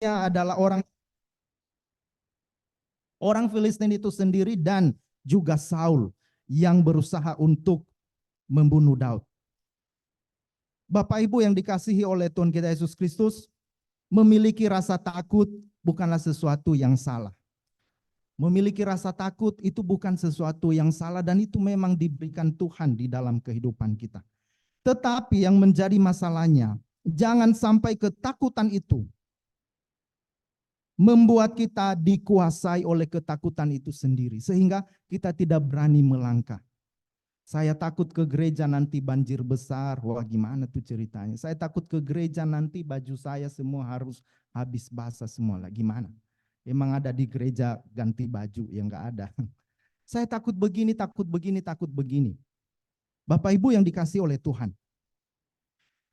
adalah orang Filistin itu sendiri dan juga Saul yang berusaha untuk membunuh Daud. Bapak Ibu yang dikasihi oleh Tuhan kita Yesus Kristus, memiliki rasa takut bukanlah sesuatu yang salah. Memiliki rasa takut itu bukan sesuatu yang salah dan itu memang diberikan Tuhan di dalam kehidupan kita. Tetapi yang menjadi masalahnya, jangan sampai ketakutan itu membuat kita dikuasai oleh ketakutan itu sendiri, sehingga kita tidak berani melangkah. Saya takut ke gereja nanti banjir besar. Wah, gimana tuh ceritanya? Saya takut ke gereja nanti baju saya semua harus habis basah semua lah. Gimana? Emang ada di gereja ganti baju? Ya enggak ada. Saya takut begini, takut begini, takut begini. Bapak Ibu yang dikasih oleh Tuhan.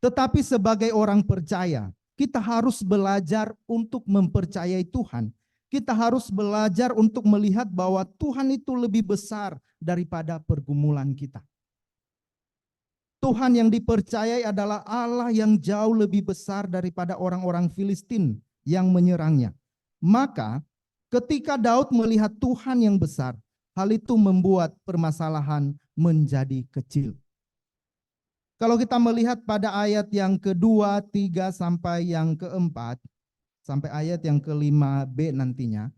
Tetapi sebagai orang percaya, kita harus belajar untuk mempercayai Tuhan. Kita harus belajar untuk melihat bahwa Tuhan itu lebih besar daripada pergumulan kita. Tuhan yang dipercayai adalah Allah yang jauh lebih besar daripada orang-orang Filistin yang menyerangnya. Maka ketika Daud melihat Tuhan yang besar, hal itu membuat permasalahan menjadi kecil. Kalau kita melihat pada ayat yang kedua, tiga sampai yang keempat, sampai ayat yang ke-5b nantinya,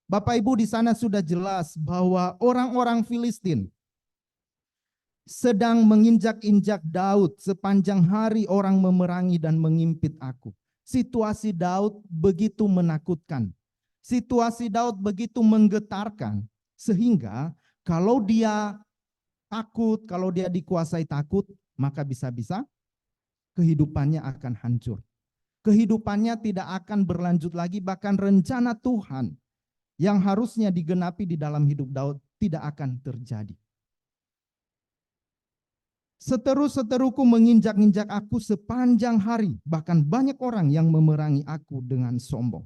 Bapak Ibu di sana sudah jelas bahwa orang-orang Filistin sedang menginjak-injak Daud. Sepanjang hari orang memerangi dan mengimpit aku. Situasi Daud begitu menakutkan. Situasi Daud begitu menggetarkan. Sehingga kalau dia takut, kalau dia dikuasai takut, maka bisa-bisa kehidupannya akan hancur. Kehidupannya tidak akan berlanjut lagi, bahkan rencana Tuhan yang harusnya digenapi di dalam hidup Daud tidak akan terjadi. Seteru-seteruku menginjak-injak aku sepanjang hari, bahkan banyak orang yang memerangi aku dengan sombong.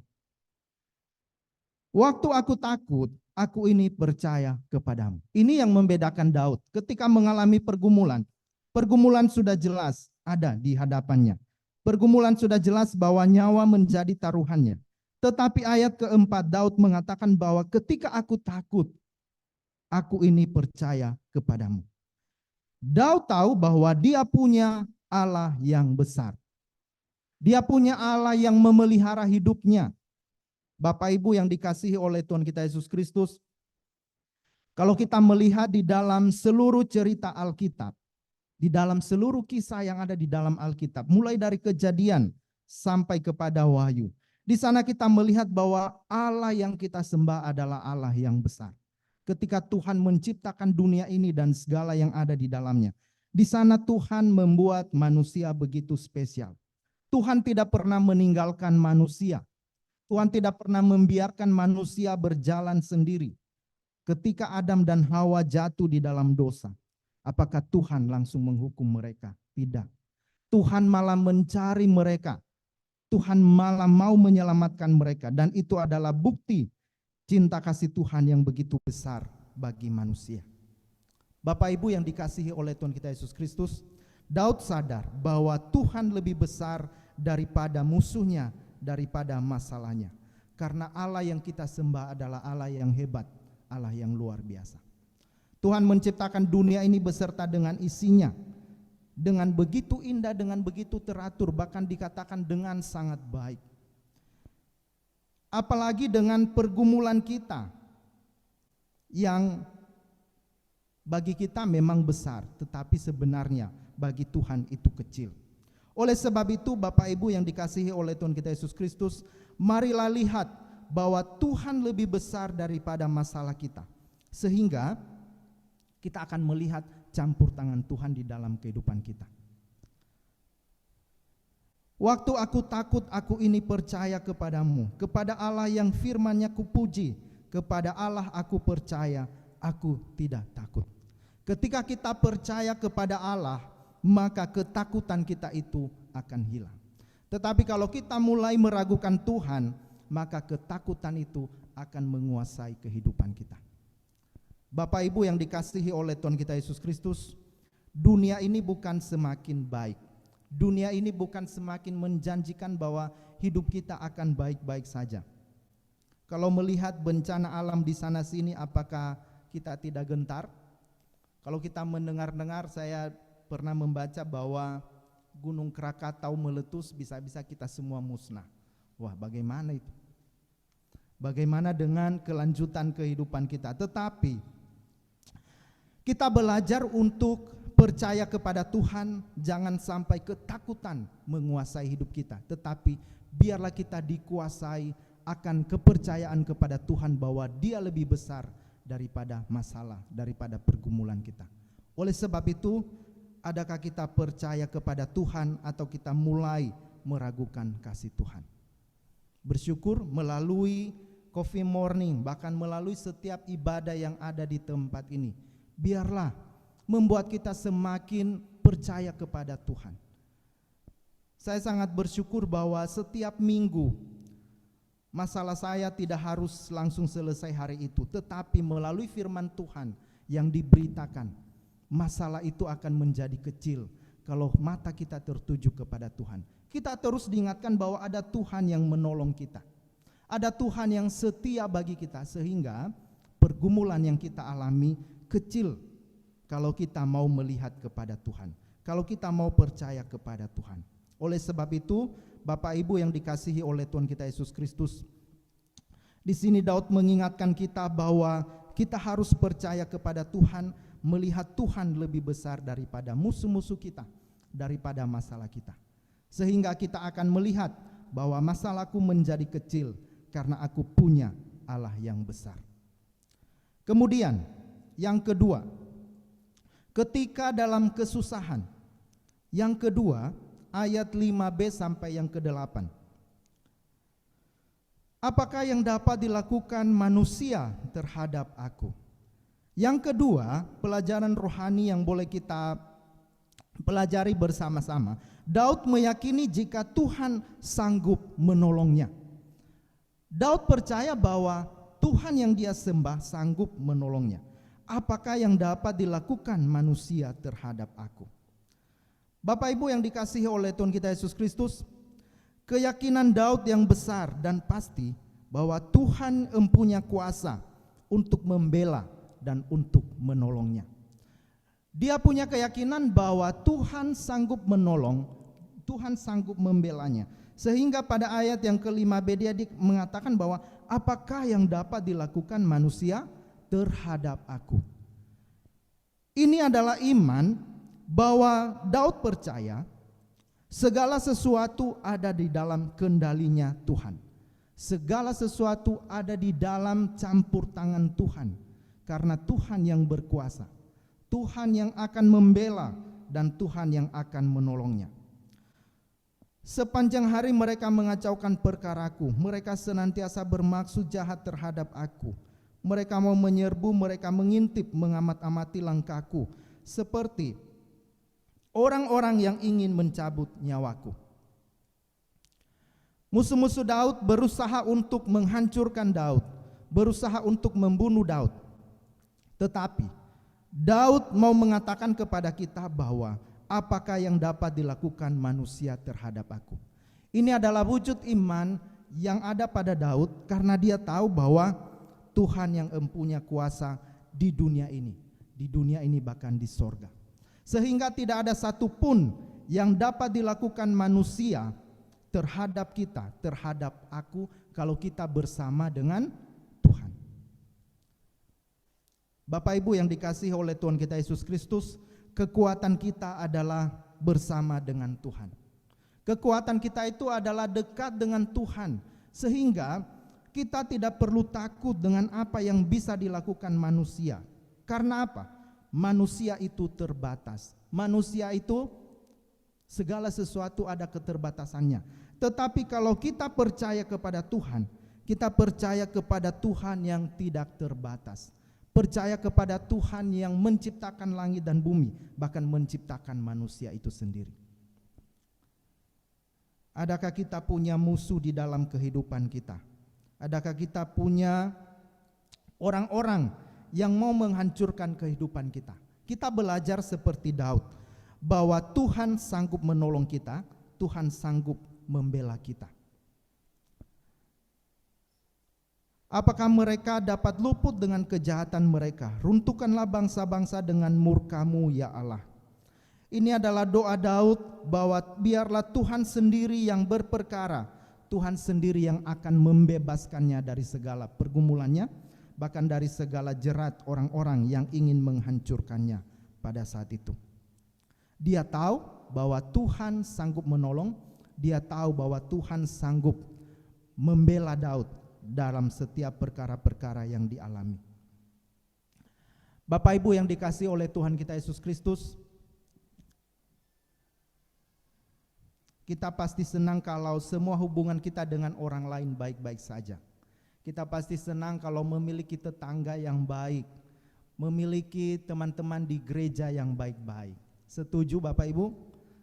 Waktu aku takut, aku ini percaya kepadamu. Ini yang membedakan Daud ketika mengalami pergumulan. Pergumulan sudah jelas ada di hadapannya. Pergumulan sudah jelas bahwa nyawa menjadi taruhannya. Tetapi ayat keempat Daud mengatakan bahwa ketika aku takut, aku ini percaya kepadamu. Daud tahu bahwa dia punya Allah yang besar. Dia punya Allah yang memelihara hidupnya. Bapak Ibu yang dikasihi oleh Tuhan kita Yesus Kristus, kalau kita melihat di dalam seluruh cerita Alkitab, di dalam seluruh kisah yang ada di dalam Alkitab, mulai dari Kejadian sampai kepada Wahyu, di sana kita melihat bahwa Allah yang kita sembah adalah Allah yang besar. Ketika Tuhan menciptakan dunia ini dan segala yang ada di dalamnya, di sana Tuhan membuat manusia begitu spesial. Tuhan tidak pernah meninggalkan manusia. Tuhan tidak pernah membiarkan manusia berjalan sendiri. Ketika Adam dan Hawa jatuh di dalam dosa, apakah Tuhan langsung menghukum mereka? Tidak. Tuhan malah mencari mereka. Tuhan malah mau menyelamatkan mereka. Dan itu adalah bukti cinta kasih Tuhan yang begitu besar bagi manusia. Bapak Ibu yang dikasihi oleh Tuhan kita Yesus Kristus, Daud sadar bahwa Tuhan lebih besar daripada musuhnya, daripada masalahnya. Karena Allah yang kita sembah adalah Allah yang hebat, Allah yang luar biasa. Tuhan menciptakan dunia ini beserta dengan isinya, dengan begitu indah, dengan begitu teratur, bahkan dikatakan dengan sangat baik. Apalagi dengan pergumulan kita yang bagi kita memang besar, tetapi sebenarnya bagi Tuhan itu kecil. Oleh sebab itu Bapak Ibu yang dikasihi oleh Tuhan kita Yesus Kristus, marilah lihat bahwa Tuhan lebih besar daripada masalah kita. Sehingga kita akan melihat campur tangan Tuhan di dalam kehidupan kita. Waktu aku takut, aku ini percaya kepadamu. Kepada Allah yang firman-Nya kupuji. Kepada Allah aku percaya, aku tidak takut. Ketika kita percaya kepada Allah, maka ketakutan kita itu akan hilang. Tetapi kalau kita mulai meragukan Tuhan, maka ketakutan itu akan menguasai kehidupan kita. Bapak Ibu yang dikasihi oleh Tuhan kita Yesus Kristus, dunia ini bukan semakin baik. Dunia ini bukan semakin menjanjikan bahwa hidup kita akan baik-baik saja. Kalau melihat bencana alam di sana sini, apakah kita tidak gentar? Kalau kita mendengar-dengar, saya pernah membaca bahwa Gunung Krakatau meletus, bisa-bisa kita semua musnah. Wah, bagaimana itu? Bagaimana dengan kelanjutan kehidupan kita? Tetapi kita belajar untuk percaya kepada Tuhan, jangan sampai ketakutan menguasai hidup kita, tetapi biarlah kita dikuasai akan kepercayaan kepada Tuhan bahwa Dia lebih besar daripada masalah, daripada pergumulan kita. Oleh sebab itu, adakah kita percaya kepada Tuhan atau kita mulai meragukan kasih Tuhan? Bersyukur melalui Coffee Morning, bahkan melalui setiap ibadah yang ada di tempat ini, biarlah membuat kita semakin percaya kepada Tuhan. Saya sangat bersyukur bahwa setiap minggu masalah saya tidak harus langsung selesai hari itu, tetapi melalui firman Tuhan yang diberitakan, masalah itu akan menjadi kecil kalau mata kita tertuju kepada Tuhan. Kita terus diingatkan bahwa ada Tuhan yang menolong kita, ada Tuhan yang setia bagi kita, sehingga pergumulan yang kita alami kecil kalau kita mau melihat kepada Tuhan, kalau kita mau percaya kepada Tuhan. Oleh sebab itu, Bapak Ibu yang dikasihi oleh Tuhan kita Yesus Kristus, di sini Daud mengingatkan kita bahwa kita harus percaya kepada Tuhan, melihat Tuhan lebih besar daripada musuh-musuh kita, daripada masalah kita. Sehingga kita akan melihat bahwa masalahku menjadi kecil karena aku punya Allah yang besar. Kemudian yang kedua, ketika dalam kesusahan. Yang kedua, ayat 5b sampai yang ke-8. Apakah yang dapat dilakukan manusia terhadap aku? Yang kedua, pelajaran rohani yang boleh kita pelajari bersama-sama. Daud meyakini jika Tuhan sanggup menolongnya. Daud percaya bahwa Tuhan yang dia sembah sanggup menolongnya. Apakah yang dapat dilakukan manusia terhadap aku? Bapak Ibu yang dikasihi oleh Tuhan kita Yesus Kristus, keyakinan Daud yang besar dan pasti bahwa Tuhan mempunyai kuasa untuk membela dan untuk menolongnya. Dia punya keyakinan bahwa Tuhan sanggup menolong, Tuhan sanggup membelanya. Sehingga pada ayat yang ke-5b dia mengatakan bahwa apakah yang dapat dilakukan manusia terhadap aku? Ini adalah iman bahwa Daud percaya segala sesuatu ada di dalam kendalinya Tuhan. Segala sesuatu ada di dalam campur tangan Tuhan, karena Tuhan yang berkuasa, Tuhan yang akan membela, dan Tuhan yang akan menolongnya. Sepanjang hari mereka mengacaukan perkaraku, mereka senantiasa bermaksud jahat terhadap aku. Mereka mau menyerbu, mereka mengintip, mengamat-amati langkahku, seperti orang-orang yang ingin mencabut nyawaku. Musuh-musuh Daud berusaha untuk menghancurkan Daud, berusaha untuk membunuh Daud. Tetapi Daud mau mengatakan kepada kita bahwa apakah yang dapat dilakukan manusia terhadap aku? Ini adalah wujud iman yang ada pada Daud karena dia tahu bahwa Tuhan yang mempunyai kuasa di dunia ini bahkan di sorga. Sehingga tidak ada satupun yang dapat dilakukan manusia terhadap kita, terhadap aku, kalau kita bersama dengan Tuhan. Bapak Ibu yang dikasihi oleh Tuhan kita Yesus Kristus, kekuatan kita adalah bersama dengan Tuhan. Kekuatan kita itu adalah dekat dengan Tuhan, sehingga kita tidak perlu takut dengan apa yang bisa dilakukan manusia. Karena apa? Manusia itu terbatas. Manusia itu segala sesuatu ada keterbatasannya. Tetapi kalau kita percaya kepada Tuhan, kita percaya kepada Tuhan yang tidak terbatas. Percaya kepada Tuhan yang menciptakan langit dan bumi, bahkan menciptakan manusia itu sendiri. Adakah kita punya musuh di dalam kehidupan kita? Adakah kita punya orang-orang yang mau menghancurkan kehidupan kita? Kita belajar seperti Daud, bahwa Tuhan sanggup menolong kita, Tuhan sanggup membela kita. Apakah mereka dapat luput dengan kejahatan mereka? Runtuhkanlah bangsa-bangsa dengan murka-Mu ya Allah. Ini adalah doa Daud bahwa biarlah Tuhan sendiri yang berperkara, Tuhan sendiri yang akan membebaskannya dari segala pergumulannya, bahkan dari segala jerat orang-orang yang ingin menghancurkannya pada saat itu. Dia tahu bahwa Tuhan sanggup menolong, dia tahu bahwa Tuhan sanggup membela Daud dalam setiap perkara-perkara yang dialami. Bapak Ibu yang dikasihi oleh Tuhan kita Yesus Kristus, kita pasti senang kalau semua hubungan kita dengan orang lain baik-baik saja. Kita pasti senang kalau memiliki tetangga yang baik, memiliki teman-teman di gereja yang baik-baik. Setuju Bapak Ibu?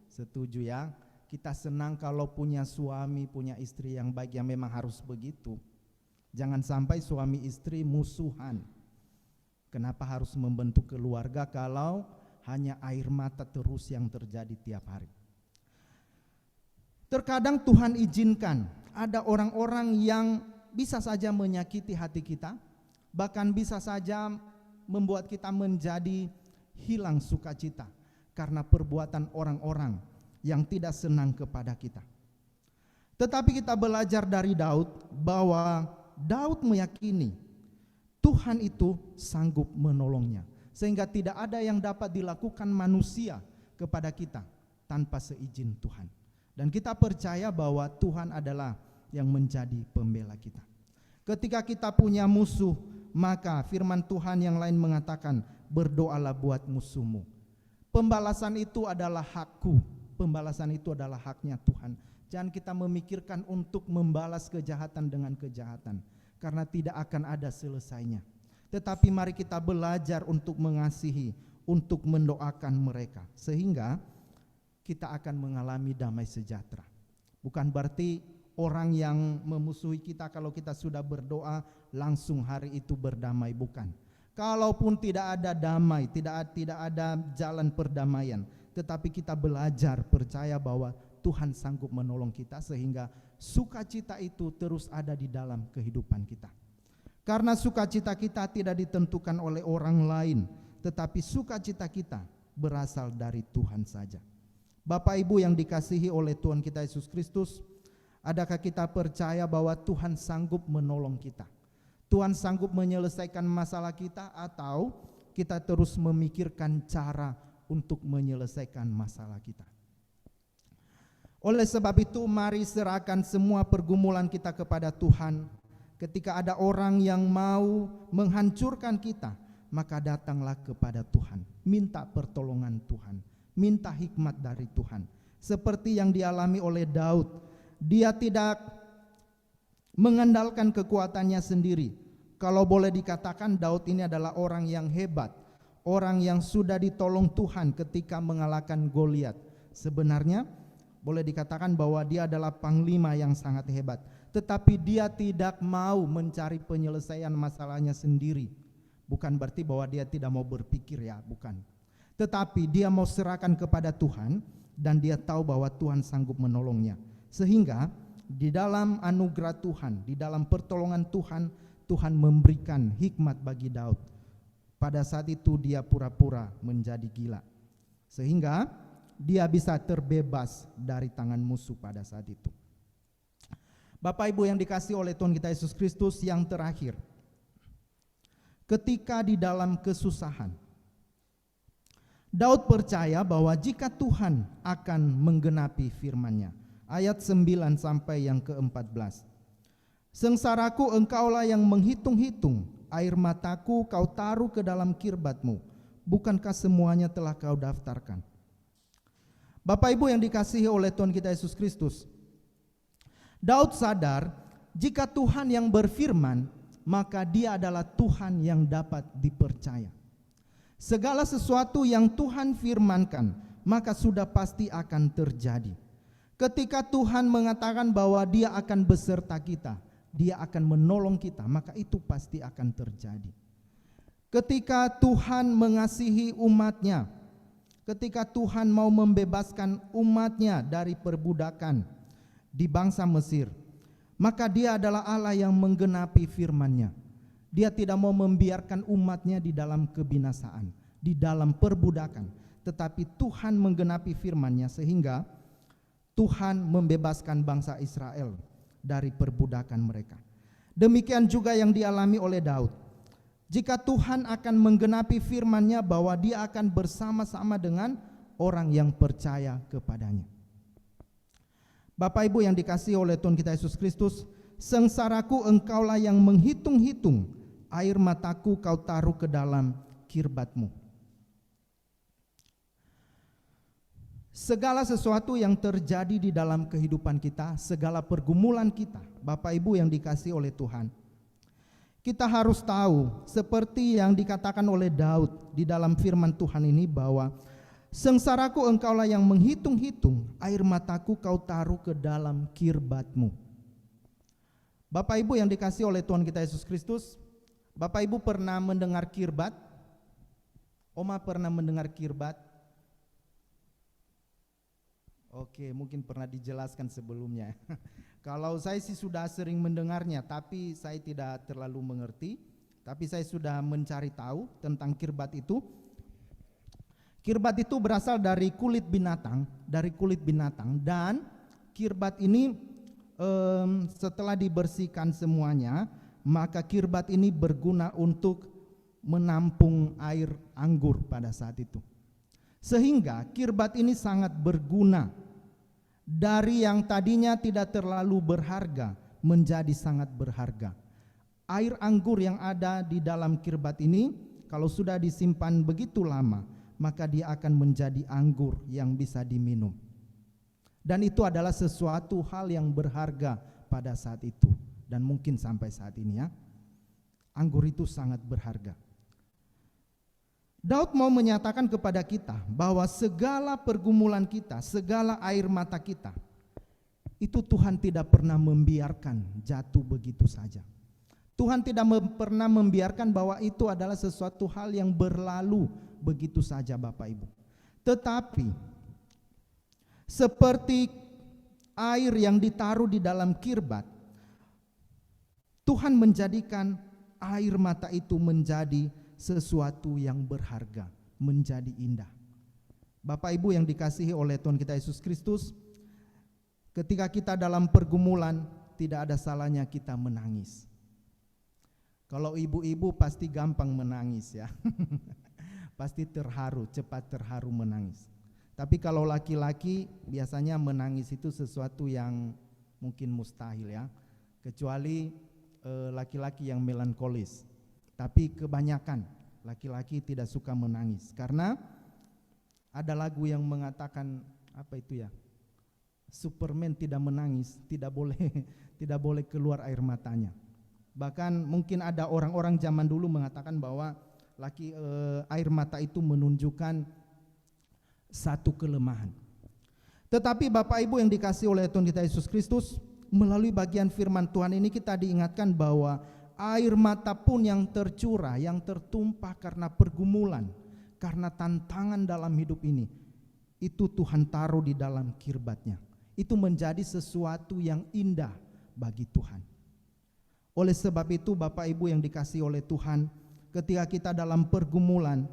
Setuju ya. Kita senang kalau punya suami, punya istri yang baik, yang memang harus begitu. Jangan sampai suami istri musuhan. Kenapa harus membentuk keluarga kalau hanya air mata terus yang terjadi tiap hari? Terkadang Tuhan izinkan ada orang-orang yang bisa saja menyakiti hati kita, bahkan bisa saja membuat kita menjadi hilang sukacita karena perbuatan orang-orang yang tidak senang kepada kita. Tetapi kita belajar dari Daud bahwa Daud meyakini Tuhan itu sanggup menolongnya, sehingga tidak ada yang dapat dilakukan manusia kepada kita tanpa seizin Tuhan. Dan kita percaya bahwa Tuhan adalah yang menjadi pembela kita. Ketika kita punya musuh, maka firman Tuhan yang lain mengatakan, berdoalah buat musuhmu. Pembalasan itu adalah hakku, pembalasan itu adalah haknya Tuhan. Jangan kita memikirkan untuk membalas kejahatan dengan kejahatan, karena tidak akan ada selesainya. Tetapi mari kita belajar untuk mengasihi, untuk mendoakan mereka, sehingga kita akan mengalami damai sejahtera. Bukan berarti orang yang memusuhi kita, kalau kita sudah berdoa langsung hari itu berdamai, bukan. Kalaupun tidak ada damai, tidak ada jalan perdamaian, tetapi kita belajar percaya bahwa Tuhan sanggup menolong kita, sehingga sukacita itu terus ada di dalam kehidupan kita. Karena sukacita kita tidak ditentukan oleh orang lain, tetapi sukacita kita berasal dari Tuhan saja. Bapak Ibu yang dikasihi oleh Tuhan kita Yesus Kristus, adakah kita percaya bahwa Tuhan sanggup menolong kita? Tuhan sanggup menyelesaikan masalah kita, atau kita terus memikirkan cara untuk menyelesaikan masalah kita? Oleh sebab itu, mari serahkan semua pergumulan kita kepada Tuhan. Ketika ada orang yang mau menghancurkan kita, maka datanglah kepada Tuhan, minta pertolongan Tuhan, minta hikmat dari Tuhan. Seperti yang dialami oleh Daud, dia tidak mengandalkan kekuatannya sendiri. Kalau boleh dikatakan, Daud ini adalah orang yang hebat, orang yang sudah ditolong Tuhan ketika mengalahkan Goliat. Sebenarnya boleh dikatakan bahwa dia adalah panglima yang sangat hebat, tetapi dia tidak mau mencari penyelesaian masalahnya sendiri. Bukan berarti bahwa dia tidak mau berpikir, ya, bukan. Tetapi dia mau serahkan kepada Tuhan, dan dia tahu bahwa Tuhan sanggup menolongnya. Sehingga di dalam anugerah Tuhan, di dalam pertolongan Tuhan, Tuhan memberikan hikmat bagi Daud. Pada saat itu dia pura-pura menjadi gila, sehingga dia bisa terbebas dari tangan musuh pada saat itu. Bapak Ibu yang dikasihi oleh Tuhan kita Yesus Kristus, yang terakhir, ketika di dalam kesusahan, Daud percaya bahwa jika Tuhan akan menggenapi firman-Nya. Ayat 9 sampai yang ke-14. Sengsaraku engkaulah yang menghitung-hitung, air mataku kau taruh ke dalam kirbat-Mu. Bukankah semuanya telah kau daftarkan? Bapak Ibu yang dikasihi oleh Tuhan kita Yesus Kristus, Daud sadar jika Tuhan yang berfirman, maka Dia adalah Tuhan yang dapat dipercaya. Segala sesuatu yang Tuhan firmankan, maka sudah pasti akan terjadi. Ketika Tuhan mengatakan bahwa Dia akan beserta kita, Dia akan menolong kita, maka itu pasti akan terjadi. Ketika Tuhan mengasihi umat-Nya, ketika Tuhan mau membebaskan umat-Nya dari perbudakan di bangsa Mesir, Maka Dia adalah Allah yang menggenapi firman-Nya. Dia tidak mau membiarkan umat-Nya di dalam kebinasaan, di dalam perbudakan, tetapi Tuhan menggenapi firman-Nya sehingga Tuhan membebaskan bangsa Israel dari perbudakan mereka. Demikian juga yang dialami oleh Daud. Jika Tuhan akan menggenapi firman-Nya bahwa Dia akan bersama-sama dengan orang yang percaya kepadanya. Bapak Ibu yang dikasihi oleh Tuhan kita Yesus Kristus, sengsaraku engkaulah yang menghitung-hitung, air mataku kau taruh ke dalam kirbat-Mu. Segala sesuatu yang terjadi di dalam kehidupan kita, segala pergumulan kita, Bapak Ibu yang dikasihi oleh Tuhan, kita harus tahu seperti yang dikatakan oleh Daud di dalam firman Tuhan ini bahwa sengsaraku engkaulah yang menghitung-hitung, air mataku kau taruh ke dalam kirbat-Mu. Bapak Ibu yang dikasihi oleh Tuhan kita Yesus Kristus, Bapak Ibu pernah mendengar kirbat? Oma pernah mendengar kirbat? Oke, mungkin pernah dijelaskan sebelumnya. Kalau saya sih sudah sering mendengarnya, tapi saya tidak terlalu mengerti. Tapi saya sudah mencari tahu tentang kirbat itu. Kirbat itu berasal dari kulit binatang, dan kirbat ini setelah dibersihkan semuanya, maka kirbat ini berguna untuk menampung air anggur pada saat itu. Sehingga kirbat ini sangat berguna, dari yang tadinya tidak terlalu berharga menjadi sangat berharga. Air anggur yang ada di dalam kirbat ini kalau sudah disimpan begitu lama, maka dia akan menjadi anggur yang bisa diminum. Dan itu adalah sesuatu hal yang berharga pada saat itu, dan mungkin sampai saat ini ya. Anggur itu sangat berharga. Daud mau menyatakan kepada kita bahwa segala pergumulan kita, segala air mata kita, itu Tuhan tidak pernah membiarkan jatuh begitu saja. Tuhan tidak pernah membiarkan bahwa itu adalah sesuatu hal yang berlalu begitu saja Bapak Ibu. Tetapi seperti air yang ditaruh di dalam kirbat, Tuhan menjadikan air mata itu menjadi sesuatu yang berharga, menjadi indah. Bapak Ibu yang dikasihi oleh Tuhan kita Yesus Kristus, ketika kita dalam pergumulan, tidak ada salahnya kita menangis. Kalau ibu-ibu pasti gampang menangis ya. Pasti terharu, cepat terharu menangis. Tapi kalau laki-laki biasanya menangis itu sesuatu yang mungkin mustahil ya. Kecuali laki-laki yang melankolis. Tapi kebanyakan laki-laki tidak suka menangis karena ada lagu yang mengatakan apa itu ya? Superman tidak menangis, tidak boleh keluar air matanya. Bahkan mungkin ada orang-orang zaman dulu mengatakan bahwa air mata itu menunjukkan satu kelemahan. Tetapi Bapak Ibu yang dikasihi oleh Tuhan kita Yesus Kristus, melalui bagian firman Tuhan ini kita diingatkan bahwa air mata pun yang tercurah, yang tertumpah karena pergumulan, karena tantangan dalam hidup ini, itu Tuhan taruh di dalam kirbat-Nya. Itu menjadi sesuatu yang indah bagi Tuhan. Oleh sebab itu Bapak Ibu yang dikasihi oleh Tuhan, ketika kita dalam pergumulan,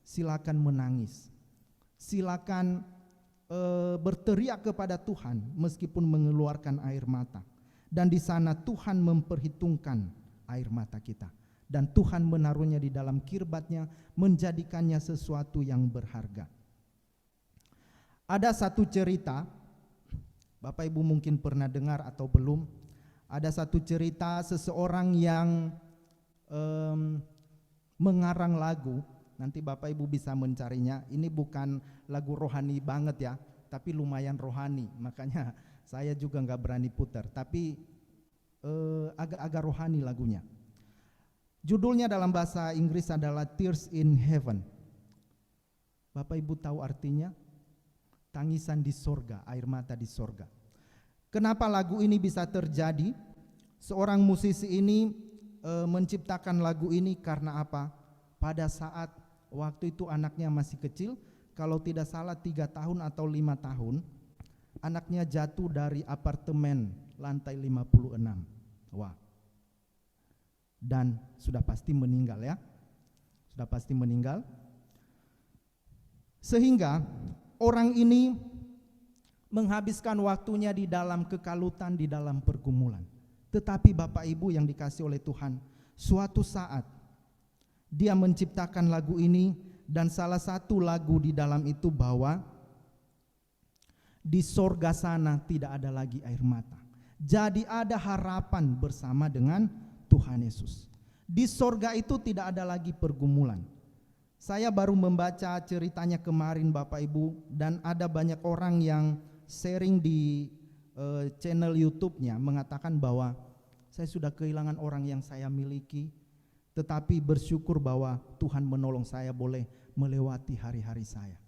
silakan menangis. Silakan berteriak kepada Tuhan meskipun mengeluarkan air mata. Dan di sana Tuhan memperhitungkan air mata kita, dan Tuhan menaruhnya di dalam kirbat-Nya, menjadikannya sesuatu yang berharga. Ada satu cerita, Bapak Ibu mungkin pernah dengar atau belum. Ada satu cerita seseorang yang mengarang lagu. Nanti Bapak Ibu bisa mencarinya. Ini bukan lagu rohani banget ya, tapi lumayan rohani. Makanya saya juga nggak berani putar, tapi agak-agak rohani lagunya. Judulnya dalam bahasa Inggris adalah Tears in Heaven. Bapak Ibu tahu artinya? Tangisan di sorga, air mata di sorga. Kenapa lagu ini bisa terjadi? Seorang musisi ini menciptakan lagu ini karena apa? Pada saat waktu itu anaknya masih kecil, kalau tidak salah 3 tahun atau 5 tahun, anaknya jatuh dari apartemen lantai 56. Wah. Dan sudah pasti meninggal ya. Sudah pasti meninggal. Sehingga orang ini menghabiskan waktunya di dalam kekalutan, di dalam pergumulan. Tetapi Bapak Ibu yang dikasih oleh Tuhan, suatu saat dia menciptakan lagu ini, dan salah satu lagu di dalam itu bahwa di sorga sana tidak ada lagi air mata. Jadi ada harapan bersama dengan Tuhan Yesus. Di sorga itu tidak ada lagi pergumulan. Saya baru membaca ceritanya kemarin Bapak Ibu, dan ada banyak orang yang sharing di channel YouTube-nya mengatakan bahwa saya sudah kehilangan orang yang saya miliki, tetapi bersyukur bahwa Tuhan menolong saya boleh melewati hari-hari saya.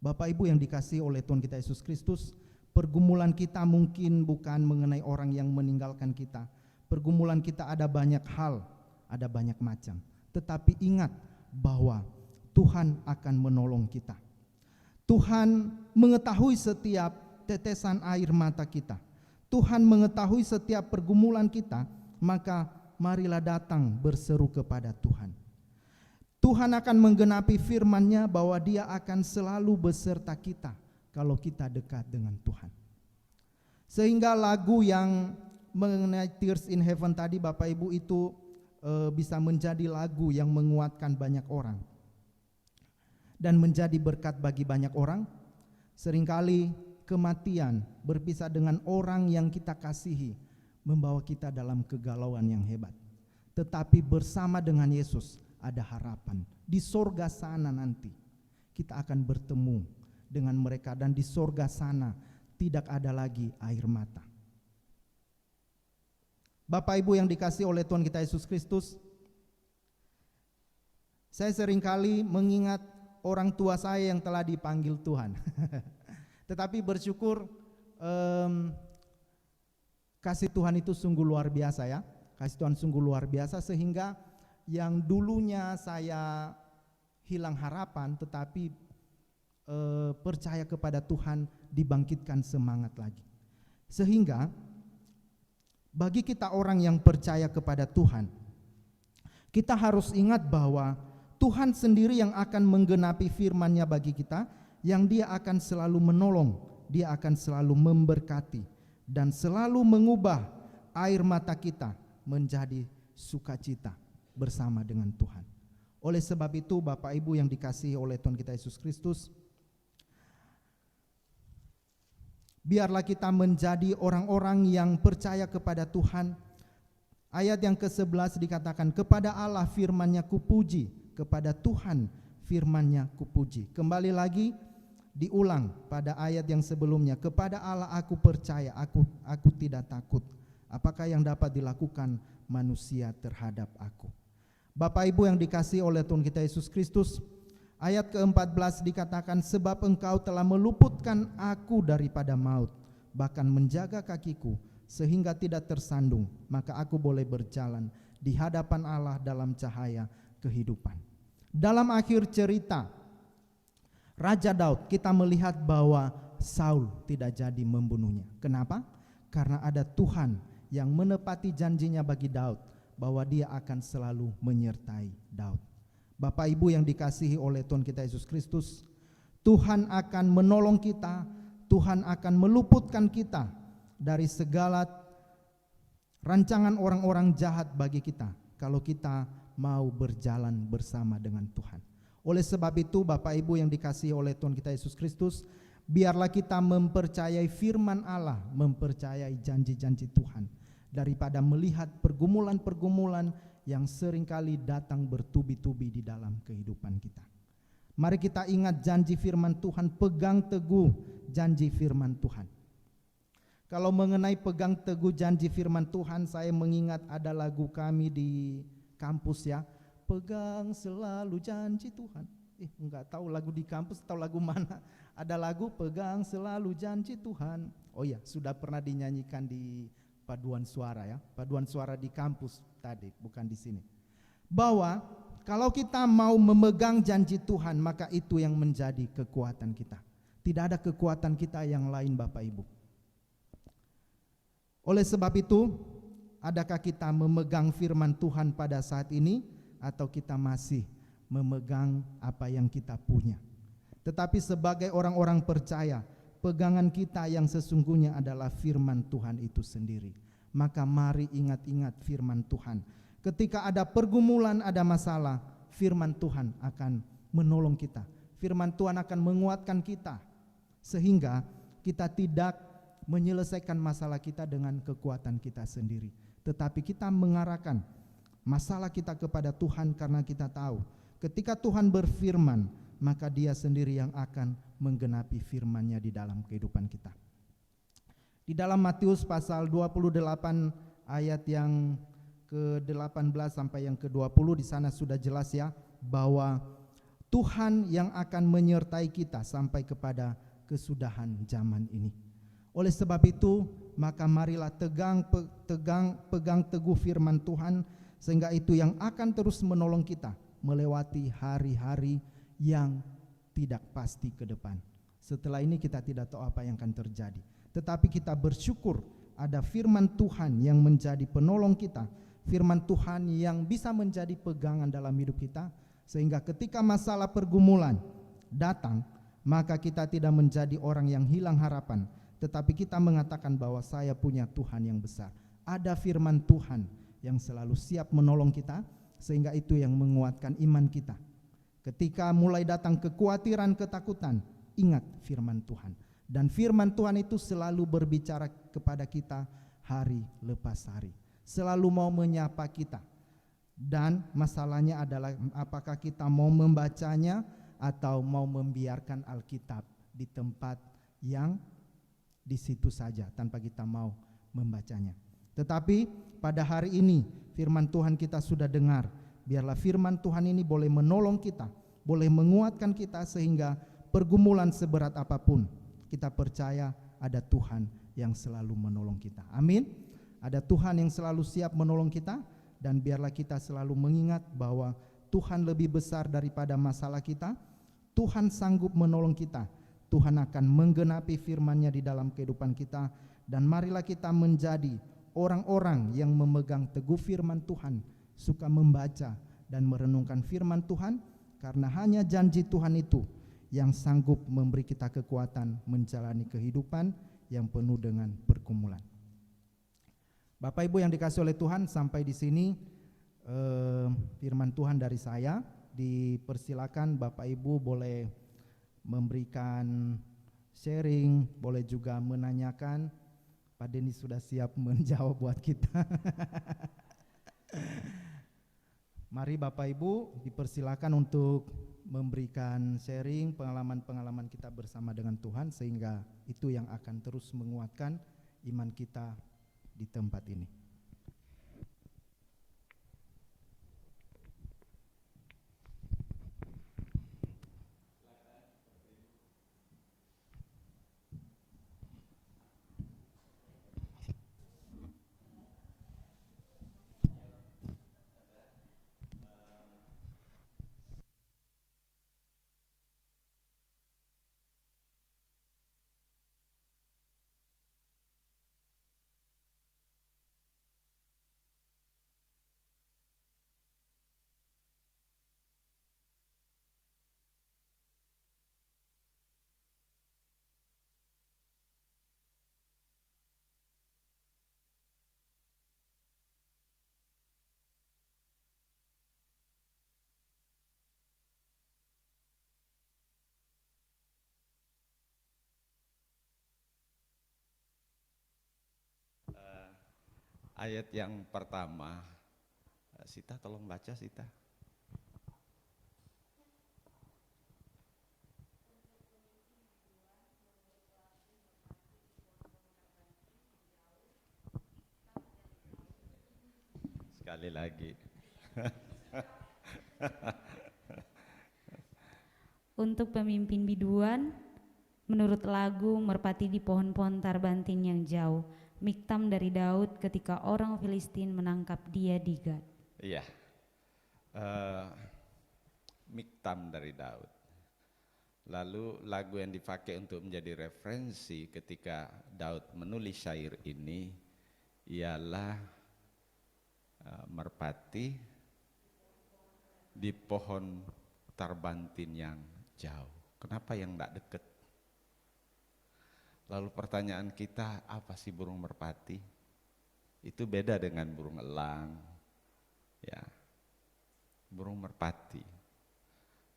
Bapak Ibu yang dikasihi oleh Tuhan kita Yesus Kristus, pergumulan kita mungkin bukan mengenai orang yang meninggalkan kita. Pergumulan kita ada banyak hal, ada banyak macam. Tetapi ingat bahwa Tuhan akan menolong kita. Tuhan mengetahui setiap tetesan air mata kita. Tuhan mengetahui setiap pergumulan kita, maka marilah datang berseru kepada Tuhan. Tuhan akan menggenapi firman-Nya bahwa Dia akan selalu beserta kita kalau kita dekat dengan Tuhan. Sehingga lagu yang mengenai Tears in Heaven tadi Bapak Ibu itu bisa menjadi lagu yang menguatkan banyak orang dan menjadi berkat bagi banyak orang. Seringkali kematian berpisah dengan orang yang kita kasihi membawa kita dalam kegalauan yang hebat. Tetapi bersama dengan Yesus ada harapan. Di sorga sana nanti kita akan bertemu dengan mereka, dan di sorga sana tidak ada lagi air mata. Bapak Ibu yang dikasihi oleh Tuhan kita Yesus Kristus, saya seringkali mengingat orang tua saya yang telah dipanggil Tuhan. Tetapi bersyukur kasih Tuhan itu sungguh luar biasa ya. Kasih Tuhan sungguh luar biasa, sehingga yang dulunya saya hilang harapan, tetapi percaya kepada Tuhan dibangkitkan semangat lagi. Sehingga bagi kita orang yang percaya kepada Tuhan, kita harus ingat bahwa Tuhan sendiri yang akan menggenapi firman-Nya bagi kita, yang Dia akan selalu menolong, Dia akan selalu memberkati, dan selalu mengubah air mata kita menjadi sukacita bersama dengan Tuhan. Oleh sebab itu Bapak Ibu yang dikasihi oleh Tuhan kita Yesus Kristus, biarlah kita menjadi orang-orang yang percaya kepada Tuhan. Ayat yang ke-11 dikatakan, kepada Allah firman-Nya kupuji, kepada Tuhan firman-Nya kupuji. Kembali lagi diulang pada ayat yang sebelumnya, kepada Allah aku percaya, aku tidak takut. Apakah yang dapat dilakukan manusia terhadap aku? Bapak Ibu yang dikasihi oleh Tuhan kita Yesus Kristus, ayat ke-14 dikatakan, sebab Engkau telah meluputkan aku daripada maut, bahkan menjaga kakiku sehingga tidak tersandung, maka aku boleh berjalan di hadapan Allah dalam cahaya kehidupan. Dalam akhir cerita Raja Daud, kita melihat bahwa Saul tidak jadi membunuhnya. Kenapa? Karena ada Tuhan yang menepati janjinya bagi Daud, bahwa Dia akan selalu menyertai Daud. Bapak Ibu yang dikasihi oleh Tuhan kita Yesus Kristus, Tuhan akan menolong kita, Tuhan akan meluputkan kita dari segala rancangan orang-orang jahat bagi kita, kalau kita mau berjalan bersama dengan Tuhan. Oleh sebab itu Bapak Ibu yang dikasihi oleh Tuhan kita Yesus Kristus, biarlah kita mempercayai firman Allah, mempercayai janji-janji Tuhan, daripada melihat pergumulan-pergumulan yang seringkali datang bertubi-tubi di dalam kehidupan kita. Mari kita ingat janji firman Tuhan, pegang teguh janji firman Tuhan. Kalau mengenai pegang teguh janji firman Tuhan, saya mengingat ada lagu kami di kampus ya, pegang selalu janji Tuhan. Enggak tahu lagu di kampus atau lagu mana. Ada lagu pegang selalu janji Tuhan. Oh ya, sudah pernah dinyanyikan di paduan suara ya, paduan suara di kampus tadi, bukan di sini. Bahwa kalau kita mau memegang janji Tuhan, maka itu yang menjadi kekuatan kita. Tidak ada kekuatan kita yang lain Bapak Ibu. Oleh sebab itu, adakah kita memegang firman Tuhan pada saat ini, atau kita masih memegang apa yang kita punya? Tetapi sebagai orang-orang percaya, pegangan kita yang sesungguhnya adalah firman Tuhan itu sendiri. Maka mari ingat-ingat firman Tuhan. Ketika ada pergumulan, ada masalah, firman Tuhan akan menolong kita. Firman Tuhan akan menguatkan kita, sehingga kita tidak menyelesaikan masalah kita dengan kekuatan kita sendiri, tetapi kita mengarahkan masalah kita kepada Tuhan, karena kita tahu ketika Tuhan berfirman, maka Dia sendiri yang akan menggenapi firman-Nya di dalam kehidupan kita. Di dalam Matius pasal 28 ayat yang ke-18 sampai yang ke-20, di sana sudah jelas ya, bahwa Tuhan yang akan menyertai kita sampai kepada kesudahan zaman ini. Oleh sebab itu, maka marilah pegang teguh firman Tuhan, sehingga itu yang akan terus menolong kita melewati hari-hari yang tidak pasti ke depan. Setelah ini kita tidak tahu apa yang akan terjadi, tetapi kita bersyukur ada firman Tuhan yang menjadi penolong kita, firman Tuhan yang bisa menjadi pegangan dalam hidup kita, sehingga ketika masalah pergumulan datang, maka kita tidak menjadi orang yang hilang harapan, tetapi kita mengatakan bahwa saya punya Tuhan yang besar. Ada firman Tuhan yang selalu siap menolong kita, sehingga itu yang menguatkan iman kita. Ketika mulai datang kekhawatiran, ketakutan, ingat firman Tuhan. Dan firman Tuhan itu selalu berbicara kepada kita hari lepas hari, selalu mau menyapa kita. Dan masalahnya adalah apakah kita mau membacanya atau mau membiarkan Alkitab di tempat yang di situ saja tanpa kita mau membacanya. Tetapi pada hari ini firman Tuhan kita sudah dengar. Biarlah firman Tuhan ini boleh menolong kita, boleh menguatkan kita, sehingga pergumulan seberat apapun, kita percaya ada Tuhan yang selalu menolong kita. Amin. Ada Tuhan yang selalu siap menolong kita. Dan biarlah kita selalu mengingat bahwa Tuhan lebih besar daripada masalah kita. Tuhan sanggup menolong kita. Tuhan akan menggenapi firman-Nya di dalam kehidupan kita. Dan marilah kita menjadi orang-orang yang memegang teguh firman Tuhan, suka membaca dan merenungkan firman Tuhan, karena hanya janji Tuhan itu yang sanggup memberi kita kekuatan menjalani kehidupan yang penuh dengan pergumulan. Bapak Ibu yang dikasihi oleh Tuhan, sampai di sini firman Tuhan dari saya. Dipersilakan Bapak Ibu boleh memberikan sharing, boleh juga menanyakan. Pak Denny sudah siap menjawab buat kita. Mari Bapak Ibu dipersilakan untuk memberikan sharing pengalaman-pengalaman kita bersama dengan Tuhan, sehingga itu yang akan terus menguatkan iman kita di tempat ini. Ayat yang pertama, Sita tolong baca Sita. Sekali lagi. Untuk pemimpin biduan, menurut lagu merpati di pohon-pohon tarbantin yang jauh, Miktam dari Daud ketika orang Filistin menangkap dia di Gad. Iya, Miktam dari Daud. Lalu lagu yang dipakai untuk menjadi referensi ketika Daud menulis syair ini ialah merpati di pohon tarbantin yang jauh. Kenapa yang tidak dekat? Lalu pertanyaan kita, apa sih burung merpati? Itu beda dengan burung elang, ya. Burung merpati.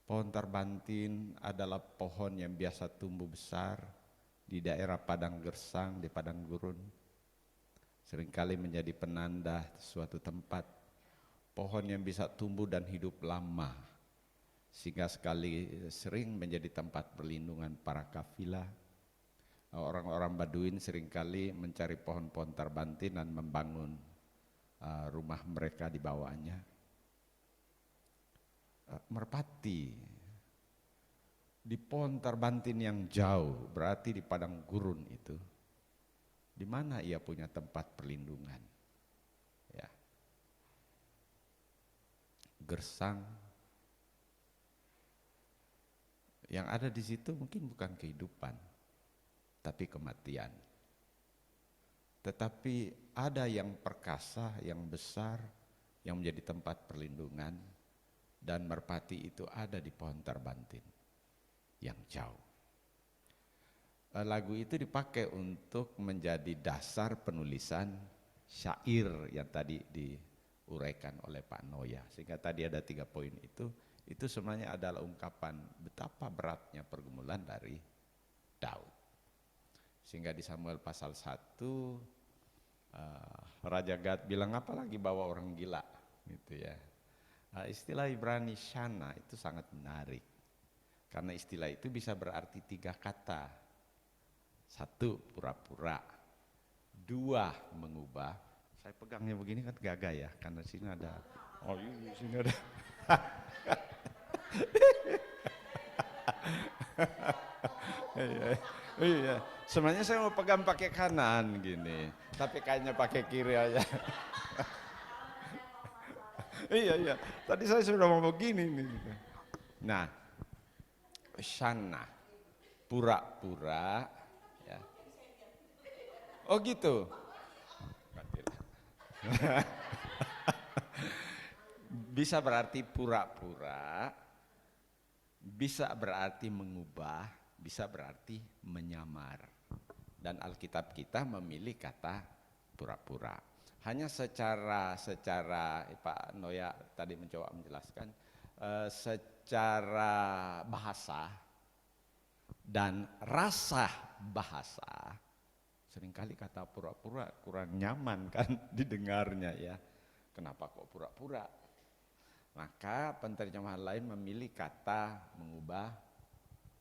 Pohon tarbantin adalah pohon yang biasa tumbuh besar di daerah padang gersang, di padang gurun. Seringkali menjadi penanda suatu tempat. Pohon yang bisa tumbuh dan hidup lama, sehingga sering menjadi tempat perlindungan para kafilah. Orang-orang Baduin seringkali mencari pohon-pohon tarbantin dan membangun rumah mereka di bawahnya. Merpati di pohon tarbantin yang jauh, berarti di padang gurun itu, di mana ia punya tempat perlindungan, ya. Gersang, yang ada di situ mungkin bukan kehidupan, tapi kematian. Tetapi ada yang perkasa, yang besar, yang menjadi tempat perlindungan, dan merpati itu ada di pohon tarbantin yang jauh. Lagu itu dipakai untuk menjadi dasar penulisan syair yang tadi diuraikan oleh Pak Noya. Sehingga tadi ada 3 poin itu sebenarnya adalah ungkapan betapa beratnya pergumulan dari Daud. Sehingga di Samuel pasal 1 Raja Gad bilang, apa lagi bawa orang gila, gitu ya. Istilah Ibrani shana itu sangat menarik, karena istilah itu bisa berarti 3 kata. 1, pura-pura. 2, mengubah. Saya pegangnya begini kan gagah ya, karena sini ada, oh iya sini ada. Iya, sebenarnya saya mau pegang pakai kanan gini, tapi kayaknya pakai kiri aja. Iya, tadi saya sudah mau begini nih. Nah, shana, pura-pura, ya. Oh gitu. Bisa berarti pura-pura, bisa berarti mengubah, bisa berarti menyamar. Dan Alkitab kita memilih kata pura-pura. Hanya secara Pak Noya tadi mencoba menjelaskan, secara bahasa dan rasa bahasa, seringkali kata pura-pura kurang nyaman kan didengarnya ya. Kenapa kok pura-pura? Maka penerjemahan lain memilih kata mengubah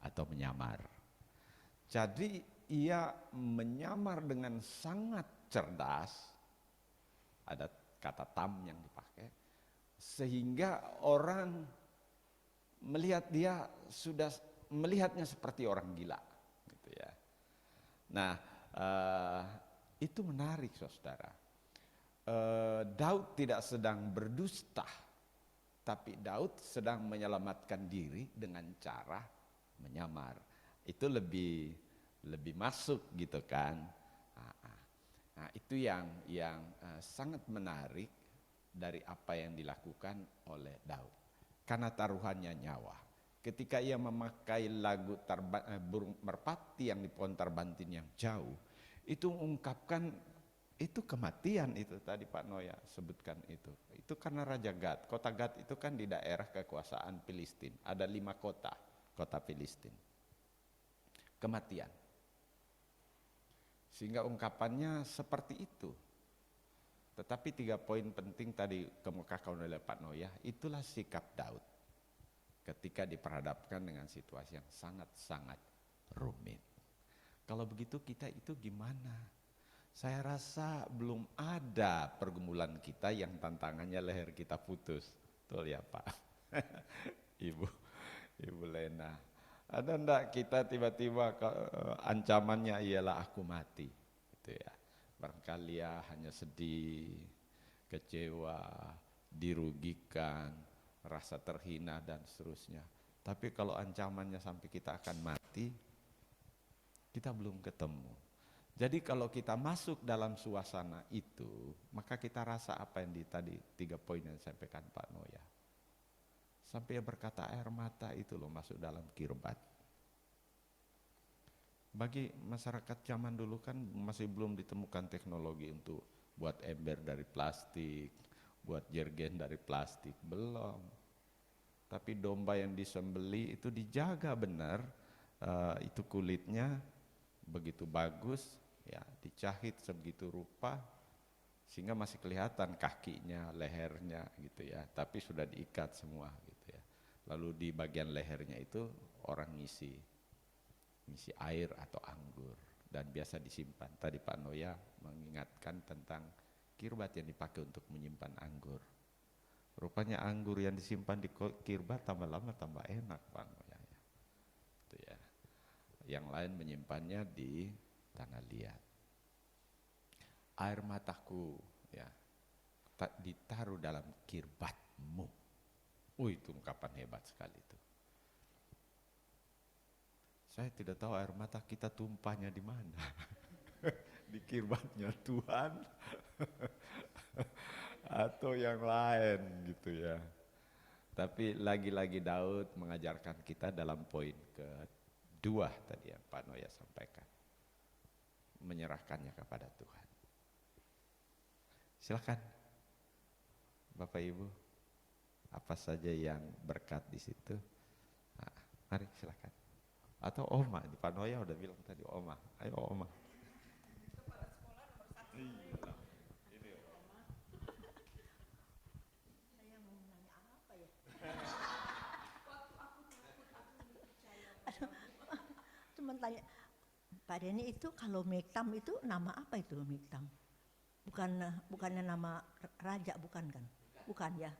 atau menyamar. Jadi ia menyamar dengan sangat cerdas, ada kata tam yang dipakai, sehingga orang melihat dia sudah melihatnya seperti orang gila, gitu ya. Nah, itu menarik saudara. Daud tidak sedang berdusta, tapi Daud sedang menyelamatkan diri dengan cara menyamar. Itu lebih masuk gitu kan. Nah, itu yang sangat menarik dari apa yang dilakukan oleh Daud. Karena taruhannya nyawa. Ketika ia memakai lagu burung merpati yang di pohon tarbantin yang jauh, itu mengungkapkan itu kematian itu tadi Pak Noya sebutkan itu. Itu karena Raja Gad. Kota Gad itu kan di daerah kekuasaan Filistin. Ada 5 kota Filistin. Kematian. Sehingga ungkapannya seperti itu. Tetapi 3 poin penting tadi kemukakan oleh Pak Noya, itulah sikap Daud ketika diperhadapkan dengan situasi yang sangat-sangat rumit. Kalau begitu kita itu gimana? Saya rasa belum ada pergumulan kita yang tantangannya leher kita putus. Betul ya Pak? Ibu Lena. Ada enggak kita tiba-tiba ancamannya ialah aku mati, gitu ya. Barangkali ya hanya sedih, kecewa, dirugikan, rasa terhina dan seterusnya. Tapi kalau ancamannya sampai kita akan mati, kita belum ketemu. Jadi kalau kita masuk dalam suasana itu, maka kita rasa apa yang tadi 3 poin yang disampaikan Pak Noya. Sampai yang berkata air mata itu loh masuk dalam kirbat. Bagi masyarakat zaman dulu kan masih belum ditemukan teknologi untuk buat ember dari plastik, buat jergen dari plastik, belum. Tapi domba yang disembeli itu dijaga benar, itu kulitnya begitu bagus, ya dicahit sebegitu rupa, sehingga masih kelihatan kakinya, lehernya gitu ya, tapi sudah diikat semua gitu ya. Lalu di bagian lehernya itu orang ngisi air atau anggur dan biasa disimpan. Tadi Pak Noya mengingatkan tentang kirbat yang dipakai untuk menyimpan anggur. Rupanya anggur yang disimpan di kirbat tambah lama tambah enak Pak Noya. Itu ya. Yang lain menyimpannya di tanah liat. Air mataku ya ditaruh dalam kirbatmu. Itu ungkapan hebat sekali itu. Saya tidak tahu air mata kita tumpahnya di mana. Di kirbatnya Tuhan atau yang lain gitu ya. Tapi lagi-lagi Daud mengajarkan kita dalam poin kedua tadi yang Pak Noya sampaikan. Menyerahkannya kepada Tuhan. Silakan Bapak Ibu, apa saja yang berkat di situ. Nah, mari silakan. Atau Oma, Pak Noya udah bilang tadi Oma, ayo Oma. Saya mau nanya apa ya? Cuma tanya, Pak Denny itu kalau Miktam itu nama apa itu Miktam? Bukannya nama raja bukan kan? Bukan ya.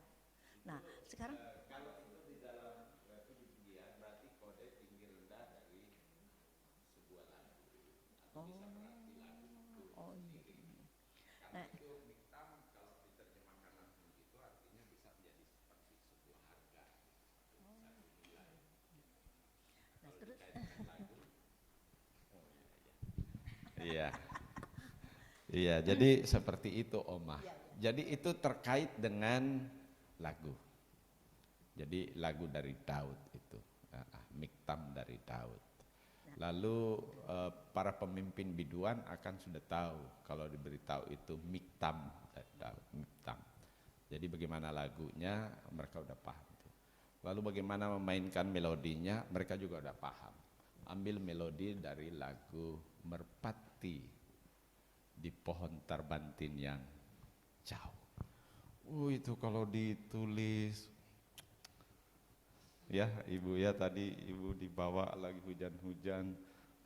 Nah sekarang Kalau itu di dalam ketinggian berarti kode tinggi rendah dari sebuah lagu. oh, oh iya. Nah, Itu miktam kalau diterjemahkan langsung gitu artinya bisa menjadi seperti sebuah harga. nah terus Iya. Iya, jadi seperti itu Oma. Jadi itu terkait dengan lagu. Jadi lagu dari Daud itu, miktam dari Daud. Lalu para pemimpin biduan akan sudah tahu kalau diberitahu itu miktam dari Daud, miktam. Jadi bagaimana lagunya mereka udah paham. Lalu bagaimana memainkan melodinya mereka juga udah paham. Ambil melodi dari lagu Merpati di pohon terbantin yang jauh. Itu kalau ditulis ya Ibu ya, tadi Ibu dibawa lagi hujan-hujan,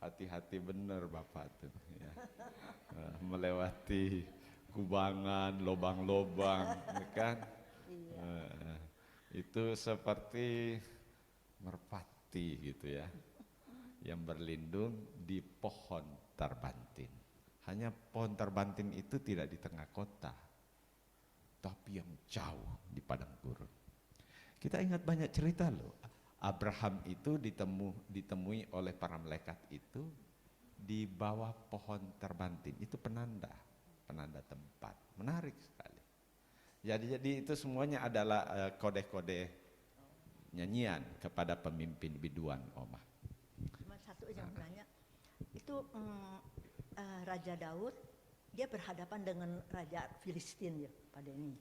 hati-hati bener Bapak tuh ya. Melewati kubangan, lobang-lobang ya kan. Itu seperti merpati gitu ya, yang berlindung di pohon terbantin. Hanya pohon terbantin itu tidak di tengah kota, tapi yang jauh di padang gurun. Kita ingat banyak cerita loh. Abraham itu ditemui oleh para malaikat itu di bawah pohon terbantin. Itu penanda tempat. Menarik sekali. Jadi itu semuanya adalah kode-kode nyanyian kepada pemimpin biduan, Oma. cuma satu yang nanya, itu Raja Daud dia berhadapan dengan Raja Filistin ya Pak Denny.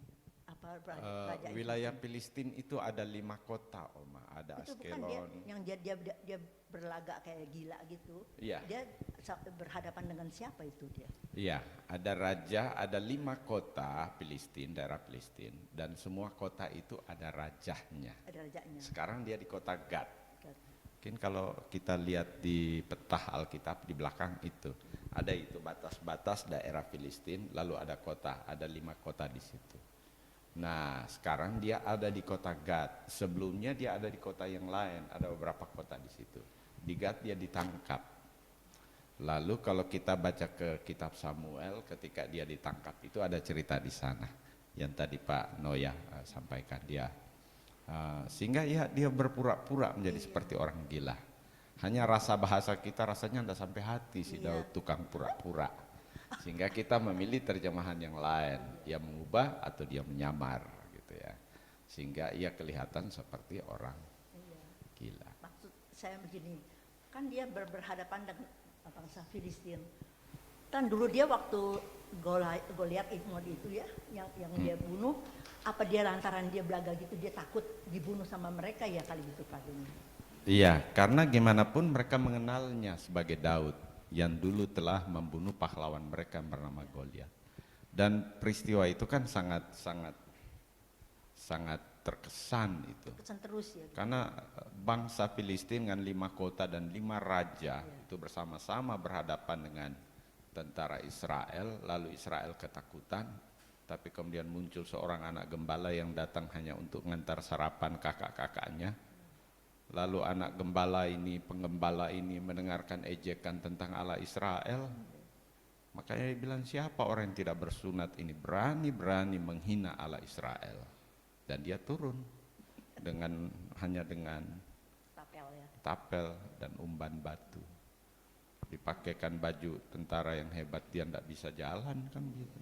Apa raja Wilayah Filistin itu ada 5 kota, Oma. Ada itu bukan dia Askelon. yang dia berlagak kayak gila gitu. Iya. Dia berhadapan dengan siapa itu dia? Iya, ada raja, ada 5 kota Filistin, daerah Filistin, dan semua kota itu ada rajanya. Ada rajanya. Sekarang dia di kota Gad. Mungkin kalau kita lihat di peta Alkitab di belakang itu, ada itu batas-batas daerah Filistin, lalu ada kota, ada 5 kota di situ. Nah, sekarang dia ada di kota Gad. Sebelumnya dia ada di kota yang lain, ada beberapa kota di situ. Di Gad dia ditangkap. Lalu kalau kita baca ke kitab Samuel, ketika dia ditangkap itu ada cerita di sana yang tadi Pak Noya sampaikan dia. Sehingga ya dia berpura-pura menjadi seperti orang gila. Hanya rasa bahasa kita rasanya tidak sampai hati si Iya. Daud, tukang pura-pura. Sehingga kita memilih terjemahan yang lain, dia mengubah atau dia menyamar gitu ya. Sehingga ia kelihatan seperti orang Iya. gila. Maksud saya begini, kan dia berhadapan dengan bangsa Filistin. Kan dulu dia waktu Goliat itu ya, yang dia bunuh, apa dia lantaran dia belaga gitu, dia takut dibunuh sama mereka ya kali gitu Pak Deni. Iya, karena gimana pun mereka mengenalnya sebagai Daud yang dulu telah membunuh pahlawan mereka yang bernama Goliat. Dan peristiwa itu kan sangat terkesan itu. Kesan terus ya. Karena bangsa Filistin dengan 5 kota dan 5 raja itu bersama-sama berhadapan dengan tentara Israel, lalu Israel ketakutan, tapi kemudian muncul seorang anak gembala yang datang hanya untuk mengantar sarapan kakak-kakaknya. Lalu anak penggembala ini mendengarkan ejekan tentang Allah Israel. Makanya dia bilang, siapa orang yang tidak bersunat ini berani-berani menghina Allah Israel. Dan dia turun hanya dengan tapel dan umban batu. Dipakaikan baju tentara yang hebat, dia tidak bisa jalan kan gitu.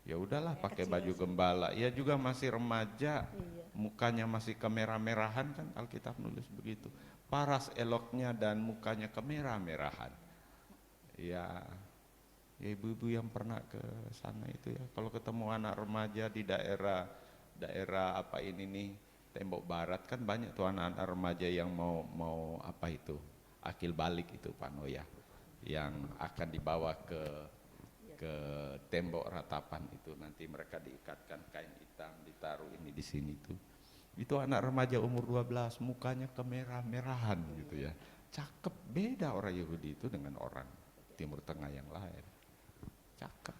Ya udahlah pakai baju gembala. Ia juga masih remaja, mukanya masih kemerah-merahan kan Alkitab nulis begitu. Paras eloknya dan mukanya kemerah-merahan. Ya ibu-ibu yang pernah ke sana itu ya, kalau ketemu anak remaja di daerah apa ini nih, Tembok Barat kan banyak tuh anak-anak remaja yang mau apa itu, akil balik itu Pak Noya, yang akan dibawa ke tembok ratapan itu, nanti mereka diikatkan kain hitam, ditaruh ini di sini tuh. Itu anak remaja umur 12, mukanya kemerah-merahan gitu ya. Cakep, beda orang Yahudi itu dengan orang Timur Tengah yang lain. Cakep.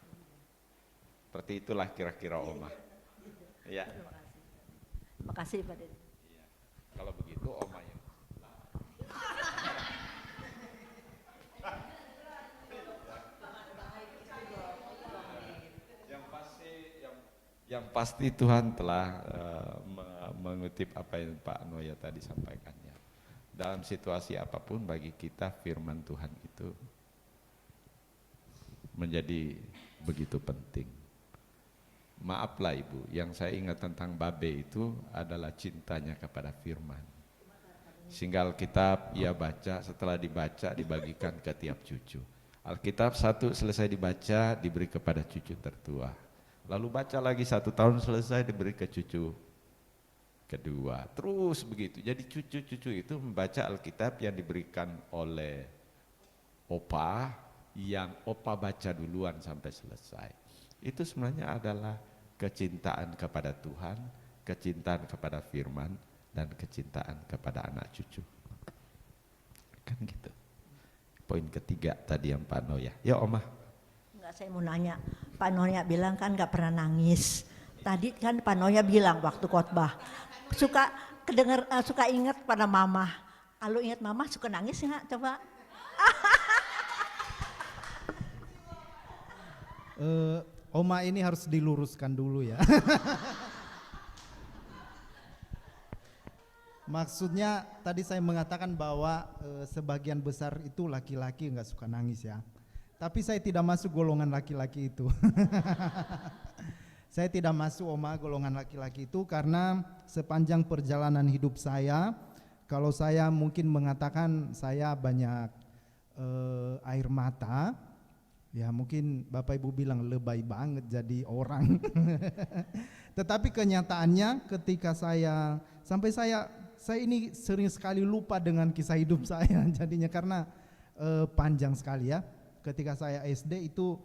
Seperti itulah kira-kira Oma. Iya. Terima kasih Pak Deni. Iya. Kalau begitu Oma yang Yang pasti Tuhan telah mengutip apa yang Pak Noya tadi sampaikannya. Dalam situasi apapun bagi kita firman Tuhan itu menjadi begitu penting. Maaflah Ibu, yang saya ingat tentang Babe itu adalah cintanya kepada firman. Sehingga Alkitab ia baca, setelah dibaca dibagikan ke tiap cucu. Alkitab 1 selesai dibaca diberi kepada cucu tertua. Lalu baca lagi 1 tahun selesai diberi ke cucu kedua. Terus begitu. Jadi cucu-cucu itu membaca Alkitab yang diberikan oleh opa, yang opa baca duluan sampai selesai. Itu sebenarnya adalah kecintaan kepada Tuhan, kecintaan kepada firman, dan kecintaan kepada anak cucu. Kan gitu. Poin ketiga tadi yang Pak Noya. Ya Oma. Enggak, saya mau nanya. Pak Noya bilang kan nggak pernah nangis. Tadi kan Pak Noya bilang waktu khotbah suka ingat pada mama. Kalau ingat mama suka nangis nggak? Coba. Oma ini harus diluruskan dulu ya. Maksudnya tadi saya mengatakan bahwa sebagian besar itu laki-laki nggak suka nangis ya. Tapi saya tidak masuk golongan laki-laki itu. Saya tidak masuk Oma golongan laki-laki itu karena sepanjang perjalanan hidup saya, kalau saya mungkin mengatakan saya banyak air mata, ya mungkin Bapak Ibu bilang lebay banget jadi orang. Tetapi kenyataannya ketika saya ini sering sekali lupa dengan kisah hidup saya jadinya karena panjang sekali ya. Ketika saya SD itu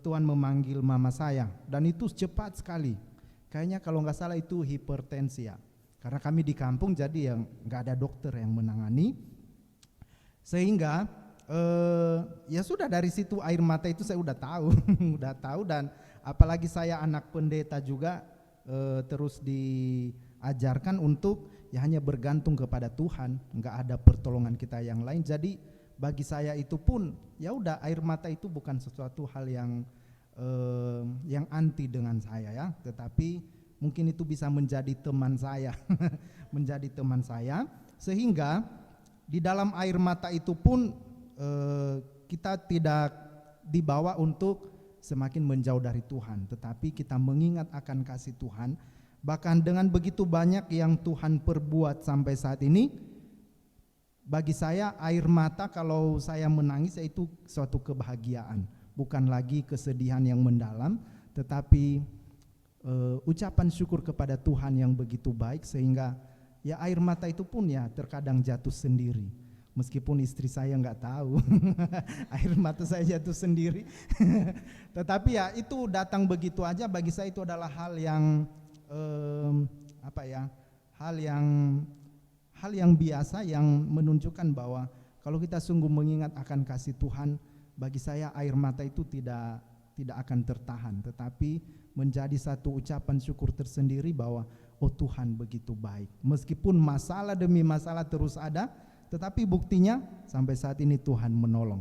Tuhan memanggil mama saya dan itu cepat sekali. Kayaknya kalau nggak salah itu hipertensi ya. Karena kami di kampung jadi yang nggak ada dokter yang menangani. Sehingga ya sudah dari situ air mata itu saya udah tahu dan apalagi saya anak pendeta juga terus diajarkan untuk ya hanya bergantung kepada Tuhan, nggak ada pertolongan kita yang lain. Jadi bagi saya itu pun ya udah air mata itu bukan sesuatu hal yang anti dengan saya ya, tetapi mungkin itu bisa menjadi teman saya, menjadi teman saya sehingga di dalam air mata itu pun kita tidak dibawa untuk semakin menjauh dari Tuhan, tetapi kita mengingat akan kasih Tuhan. Bahkan dengan begitu banyak yang Tuhan perbuat sampai saat ini, bagi saya air mata kalau saya menangis itu suatu kebahagiaan, bukan lagi kesedihan yang mendalam, tetapi ucapan syukur kepada Tuhan yang begitu baik, sehingga ya air mata itu pun ya terkadang jatuh sendiri. Meskipun istri saya nggak tahu air mata saya jatuh sendiri. Tetapi ya itu datang begitu aja. Bagi saya itu adalah hal yang hal yang biasa, yang menunjukkan bahwa kalau kita sungguh mengingat akan kasih Tuhan, bagi saya air mata itu tidak akan tertahan, tetapi menjadi satu ucapan syukur tersendiri bahwa oh Tuhan begitu baik. Meskipun masalah demi masalah terus ada, tetapi buktinya sampai saat ini Tuhan menolong.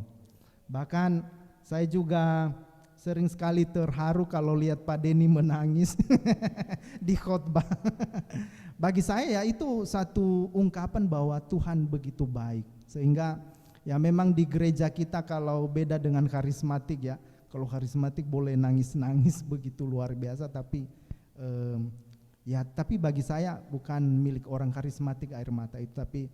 Bahkan saya juga sering sekali terharu kalau lihat Pak Denny menangis di khotbah. Bagi saya ya itu satu ungkapan bahwa Tuhan begitu baik. Sehingga ya memang di gereja kita kalau beda dengan karismatik ya. Kalau karismatik boleh nangis-nangis begitu luar biasa, tapi tapi bagi saya bukan milik orang karismatik air mata itu, tapi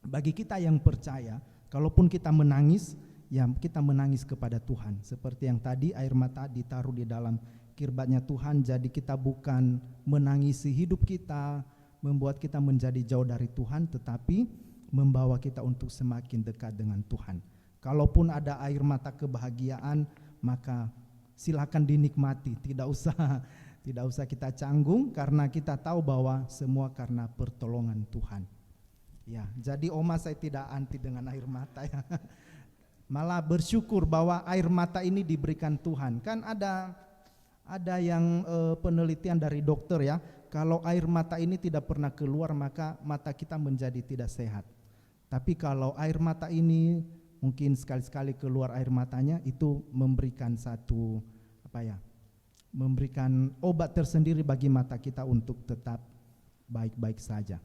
bagi kita yang percaya, kalaupun kita menangis, ya kita menangis kepada Tuhan. Seperti yang tadi air mata ditaruh di dalam kirbatnya Tuhan, jadi kita bukan menangisi hidup kita, membuat kita menjadi jauh dari Tuhan, tetapi membawa kita untuk semakin dekat dengan Tuhan. Kalaupun ada air mata kebahagiaan, maka silakan dinikmati, tidak usah kita canggung, karena kita tahu bahwa semua karena pertolongan Tuhan. Ya, jadi Oma saya tidak anti dengan air mata ya. Malah bersyukur bahwa air mata ini diberikan Tuhan. Kan ada yang penelitian dari dokter ya, kalau air mata ini tidak pernah keluar maka mata kita menjadi tidak sehat. Tapi kalau air mata ini mungkin sekali-sekali keluar air matanya, itu memberikan satu memberikan obat tersendiri bagi mata kita untuk tetap baik-baik saja.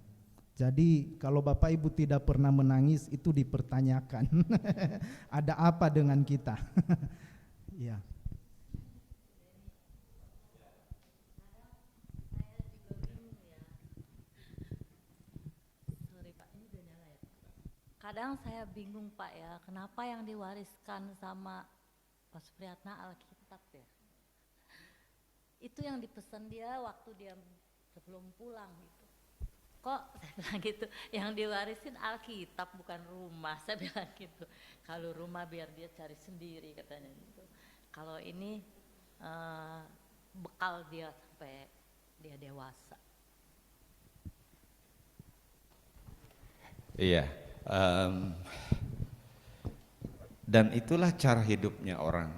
Jadi kalau Bapak Ibu tidak pernah menangis, itu dipertanyakan ada apa dengan kita. Ya. Kadang saya bingung Pak ya, kenapa yang diwariskan sama Pak Supriyatna Alkitab ya? Itu yang dipesan dia waktu dia sebelum pulang gitu. Kok saya bilang gitu, yang diwarisin Alkitab bukan rumah, saya bilang gitu. Kalau rumah biar dia cari sendiri katanya gitu. Kalau ini bekal dia sampai dia dewasa. Iya, dan itulah cara hidupnya orang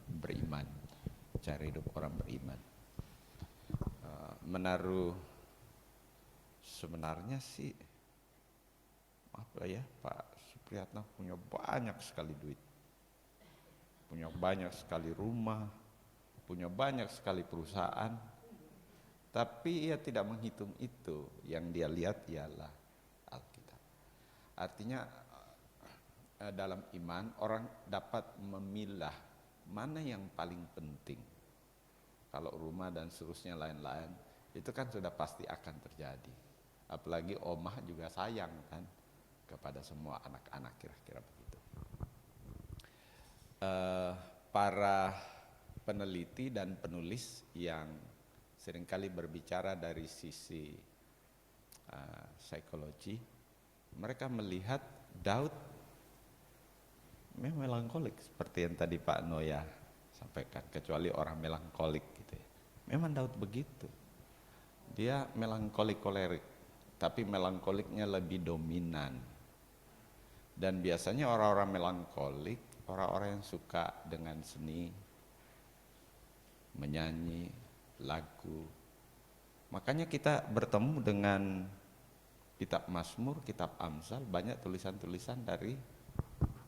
beriman, cara hidup orang beriman. Menaruh sebenarnya sih apa ya, Pak Supriyatna punya banyak sekali duit, punya banyak sekali rumah, punya banyak sekali perusahaan, tapi ia tidak menghitung itu. Yang dia lihat ialah Alkitab. Artinya dalam iman orang dapat memilah mana yang paling penting. Kalau rumah dan seterusnya lain-lain itu kan sudah pasti akan terjadi. Apalagi omah juga sayang kan kepada semua anak-anak, kira-kira begitu. Para peneliti dan penulis yang seringkali berbicara dari sisi psikologi, mereka melihat Daud memang melankolik seperti yang tadi Pak Noya sampaikan, kecuali orang melankolik gitu ya. Memang Daud begitu, dia melankolik kolerik, tapi melankoliknya lebih dominan. Dan biasanya orang-orang melankolik, orang-orang yang suka dengan seni, menyanyi, lagu. Makanya kita bertemu dengan kitab Mazmur, kitab Amsal, banyak tulisan-tulisan dari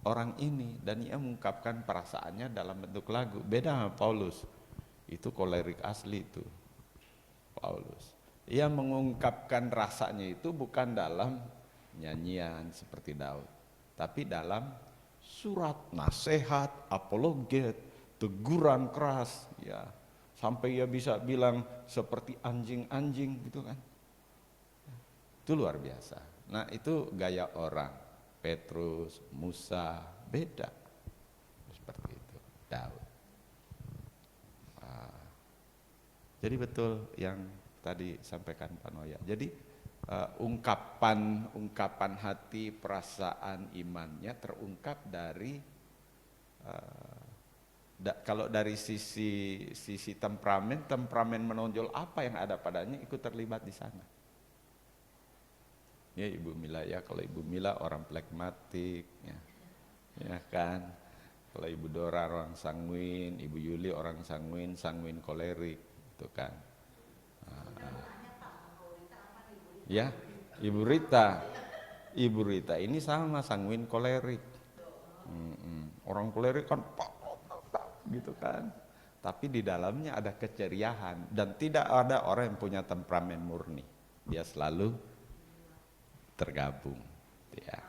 orang ini, dan ia mengungkapkan perasaannya dalam bentuk lagu. Beda sama Paulus, itu kolerik asli itu Paulus. Ia mengungkapkan rasanya itu bukan dalam nyanyian seperti Daud. Tapi dalam surat nasihat, apologet, teguran keras, ya sampai ia bisa bilang seperti anjing-anjing gitu kan. Itu luar biasa. Nah itu gaya orang. Petrus, Musa, beda. Seperti itu, Daud. Jadi betul yang tadi sampaikan Pak Noya. Jadi ungkapan hati, perasaan, imannya terungkap dari kalau dari sisi temperamen menonjol apa yang ada padanya ikut terlibat di sana. Ya Ibu Mila ya, kalau Ibu Mila orang plekmatik, ya kan. Kalau Ibu Dora orang sanguin, Ibu Yuli orang sanguin kolerik, gitu kan. Ya, Ibu Rita ini sama sanguin kolerik. Orang kolerik kan gitu kan. Tapi di dalamnya ada keceriaan dan tidak ada orang yang punya temperamen murni. Dia selalu tergabung, ya.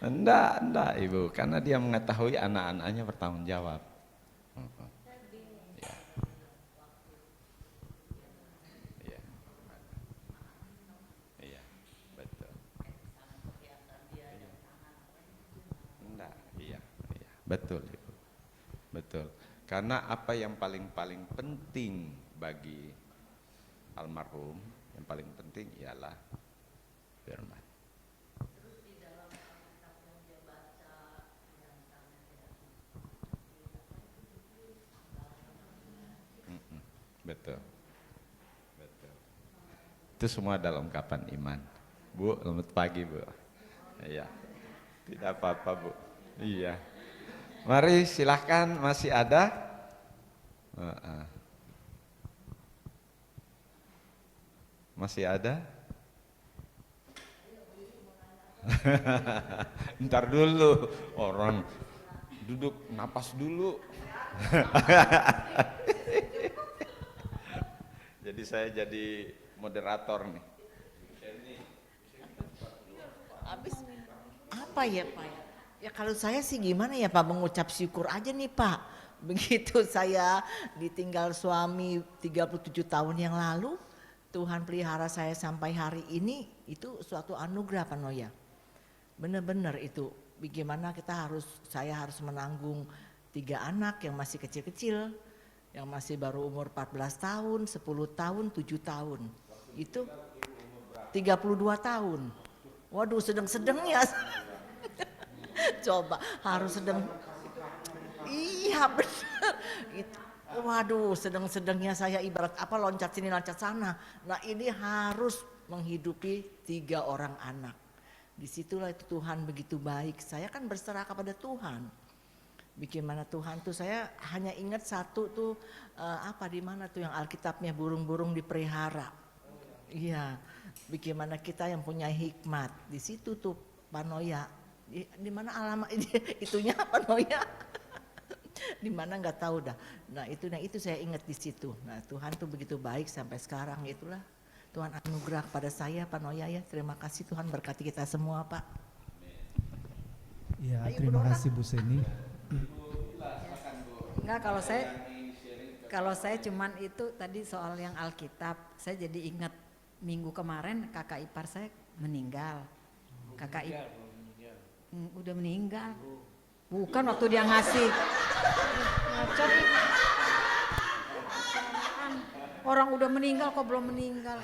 Enggak Ibu, karena dia mengetahui anak-anaknya bertanggung jawab. Ya. Ya. Iya, betul. Enggak, iya, betul Ibu, betul. Karena apa yang paling penting bagi almarhum, yang paling penting ialah firman. Betul. Itu semua dalam ungkapan iman. Bu, selamat pagi Bu. Iya, tidak apa-apa Bu. Iya. Mari silahkan, masih ada? Masih ada? Ntar dulu, orang duduk napas dulu. Jadi saya jadi moderator nih. Habis apa ya Pak? Ya kalau saya sih gimana ya Pak, mengucap syukur aja nih Pak. Begitu saya ditinggal suami 37 tahun yang lalu, Tuhan pelihara saya sampai hari ini, itu suatu anugerah Pak Noya. Benar-benar itu, bagaimana saya harus menanggung 3 anak yang masih kecil-kecil, yang masih baru umur 14 tahun, 10 tahun, 7 tahun. Itu 32 tahun. Waduh, sedang-sedangnya. Coba harus sedang. Iya benar. Waduh, sedang-sedangnya saya ibarat apa, loncat sini loncat sana. Nah ini harus menghidupi 3 orang anak. Disitulah itu Tuhan begitu baik. Saya kan berserah kepada Tuhan. Bagaimana Tuhan tuh, saya hanya ingat satu tuh di mana tuh yang Alkitabnya burung-burung dipelihara. Iya, bagaimana kita yang punya hikmat di situ tuh Pak Noya. Di mana alamat itunya Pak Noya? Di mana nggak tahu dah. Nah itu saya ingat di situ. Nah Tuhan tuh begitu baik sampai sekarang, itulah Tuhan anugerah pada saya Pak Noya ya. Terima kasih Tuhan, berkati kita semua Pak. Ya, terima kasih Bu Seni. Enggak, kalau saya cuman itu tadi soal yang Alkitab, saya jadi ingat minggu kemarin kakak ipar saya meninggal. Kakak ipar udah meninggal. Bukan waktu dia ngasih. Orang udah meninggal kok belum meninggal.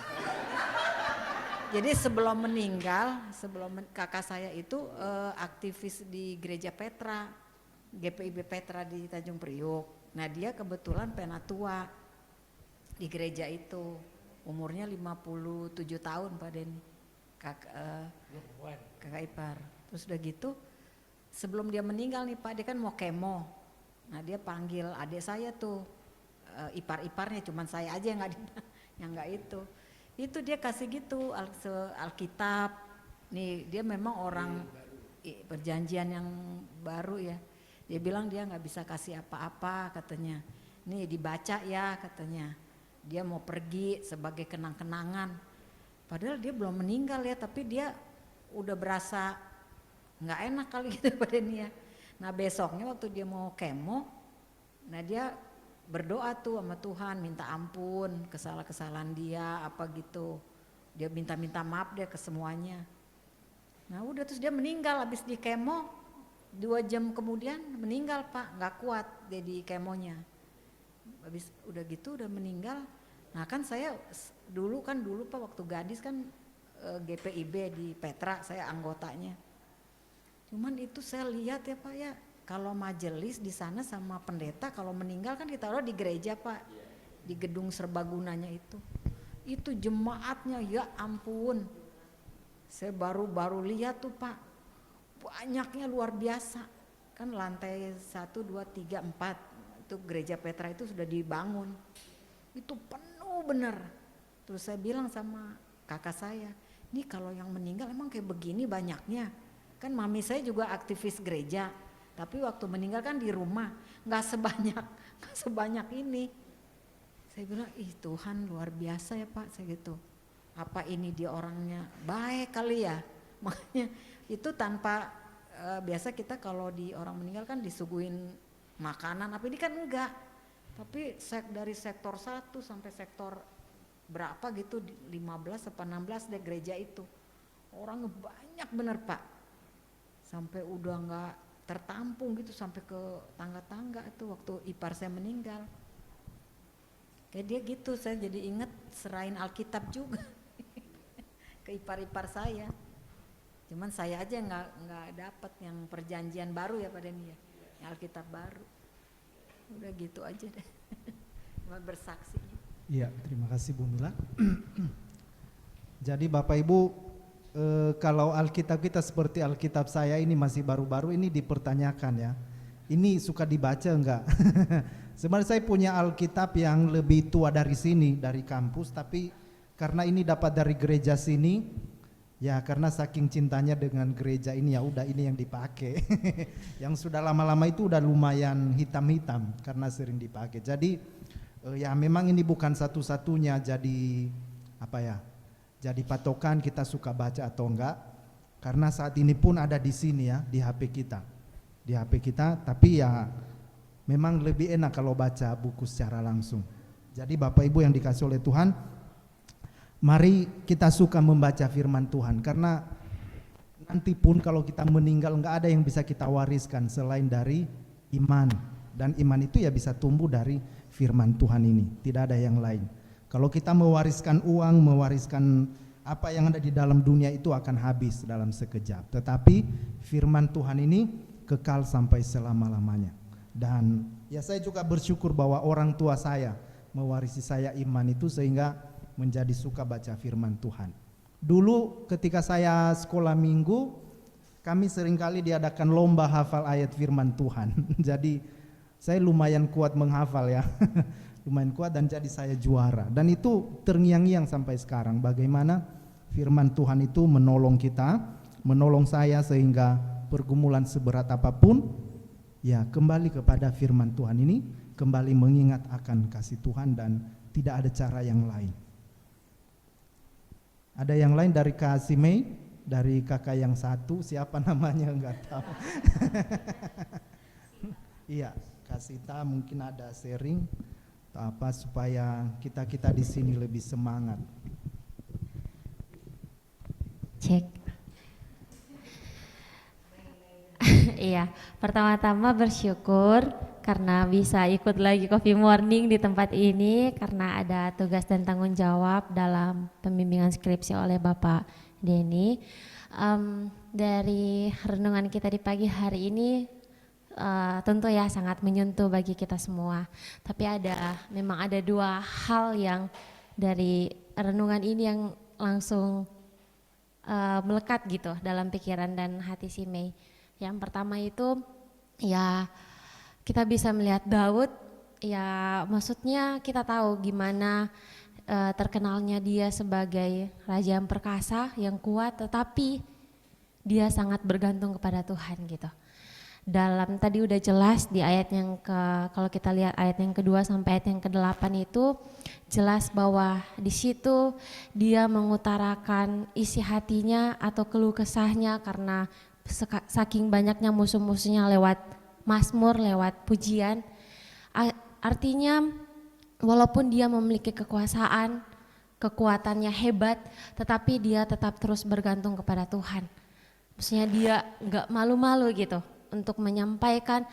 Jadi sebelum meninggal, kakak saya itu aktivis di Gereja Petra, GPIB Petra di Tanjung Priuk. Nah dia kebetulan penatua di gereja itu, umurnya 57 tahun Pak Denny, kakak ipar. Terus udah gitu, sebelum dia meninggal nih Pak, dia kan mau kemo. Nah dia panggil adik saya tuh, ipar-iparnya, cuman saya aja yang nggak itu. Itu dia kasih gitu Alkitab. Nih dia memang orang perjanjian yang baru ya. Dia bilang dia nggak bisa kasih apa-apa katanya. nih dibaca ya katanya. Dia mau pergi sebagai kenang-kenangan. Padahal dia belum meninggal ya, tapi dia udah berasa nggak enak kali gitu badannya. Nah besoknya waktu dia mau kemo, nah dia berdoa tuh sama Tuhan, minta ampun kesalahan-kesalahan dia apa gitu. Dia minta maaf dia ke semuanya. Nah udah terus dia meninggal habis di kemo, 2 jam kemudian meninggal Pak, nggak kuat dia di kemonya. Habis udah gitu udah meninggal. Nah kan saya dulu Pak waktu gadis kan GPIB di Petra saya anggotanya. Cuman itu saya lihat ya Pak ya, kalau majelis di sana sama pendeta kalau meninggal kan kita taruh di gereja Pak, di gedung serbagunanya itu. Itu jemaatnya ya ampun, saya baru lihat tuh Pak, banyaknya luar biasa. Kan lantai 1, 2, 3, 4 itu gereja Petra itu sudah dibangun, itu penuh bener. Terus saya bilang sama kakak saya, ini kalau yang meninggal emang kayak begini banyaknya. Kan mami saya juga aktivis gereja, tapi waktu meninggal kan di rumah, nggak sebanyak ini. Saya bilang, ih Tuhan luar biasa ya Pak, saya gitu. Apa ini dia orangnya baik kali ya? Makanya itu tanpa biasa kita kalau di orang meninggal kan disuguhin makanan, apa ini kan enggak. Tapi dari sektor 1 sampai sektor berapa gitu, 15 atau 16 deh gereja itu. Orangnya banyak bener Pak. Sampai udah enggak tertampung gitu sampai ke tangga-tangga itu waktu ipar saya meninggal. Kayak dia gitu, saya jadi inget serain Alkitab juga ke ipar-ipar saya. Cuman saya aja nggak dapat yang perjanjian baru ya Pak Denny ya, yang Alkitab baru. Udah gitu aja deh, cuma bersaksi. Iya, terima kasih Bu Mila. Jadi Bapak Ibu, kalau Alkitab kita seperti Alkitab saya ini masih baru-baru ini dipertanyakan ya. Ini suka dibaca enggak? Sebenarnya saya punya Alkitab yang lebih tua dari sini, dari kampus, tapi karena ini dapat dari gereja sini, ya karena saking cintanya dengan gereja ini ya udah ini yang dipakai. Yang sudah lama-lama itu udah lumayan hitam-hitam karena sering dipakai. Jadi ya memang ini bukan satu-satunya jadi apa ya? Jadi patokan kita suka baca atau enggak. Karena saat ini pun ada di sini ya, di HP kita. Di HP kita, tapi ya memang lebih enak kalau baca buku secara langsung. Jadi Bapak Ibu yang dikasih oleh Tuhan, mari kita suka membaca firman Tuhan, karena nanti pun kalau kita meninggal enggak ada yang bisa kita wariskan selain dari iman. Dan iman itu ya bisa tumbuh dari firman Tuhan ini, tidak ada yang lain. Kalau kita mewariskan uang, mewariskan apa yang ada di dalam dunia itu akan habis dalam sekejap. Tetapi firman Tuhan ini kekal sampai selama-lamanya. Dan ya saya juga bersyukur bahwa orang tua saya mewarisi saya iman itu sehingga menjadi suka baca firman Tuhan. Dulu ketika saya sekolah minggu, kami seringkali diadakan lomba hafal ayat firman Tuhan. Jadi saya lumayan kuat menghafal ya. Lumayan kuat dan jadi saya juara. Dan itu terngiang-ngiang sampai sekarang bagaimana firman Tuhan itu menolong kita, menolong saya sehingga pergumulan seberat apapun ya kembali kepada firman Tuhan ini, kembali mengingat akan kasih Tuhan dan tidak ada cara yang lain. Ada yang lain dari Kak Simei, dari kakak yang satu, siapa namanya enggak tahu. Iya, Kak Sita mungkin ada sharing atau apa supaya kita di sini lebih semangat. Cek. Iya, pertama-tama bersyukur karena bisa ikut lagi Coffee Morning di tempat ini karena ada tugas dan tanggung jawab dalam pembimbingan skripsi oleh Bapak Denny. Dari renungan kita di pagi hari ini tentu ya sangat menyentuh bagi kita semua. Tapi memang ada 2 hal yang dari renungan ini yang langsung melekat gitu dalam pikiran dan hati si Mei. Yang pertama itu ya kita bisa melihat Daud, ya maksudnya kita tahu gimana terkenalnya dia sebagai raja yang perkasa, yang kuat, tetapi dia sangat bergantung kepada Tuhan gitu. Dalam tadi udah jelas di ayat yang kalau kita lihat ayat yang kedua sampai ayat yang ke-8 itu jelas bahwa di situ dia mengutarakan isi hatinya atau keluh kesahnya karena saking banyaknya musuh-musuhnya lewat mazmur, lewat pujian. Artinya walaupun dia memiliki kekuasaan, kekuatannya hebat, tetapi dia tetap terus bergantung kepada Tuhan. Maksudnya dia nggak malu-malu gitu untuk menyampaikan,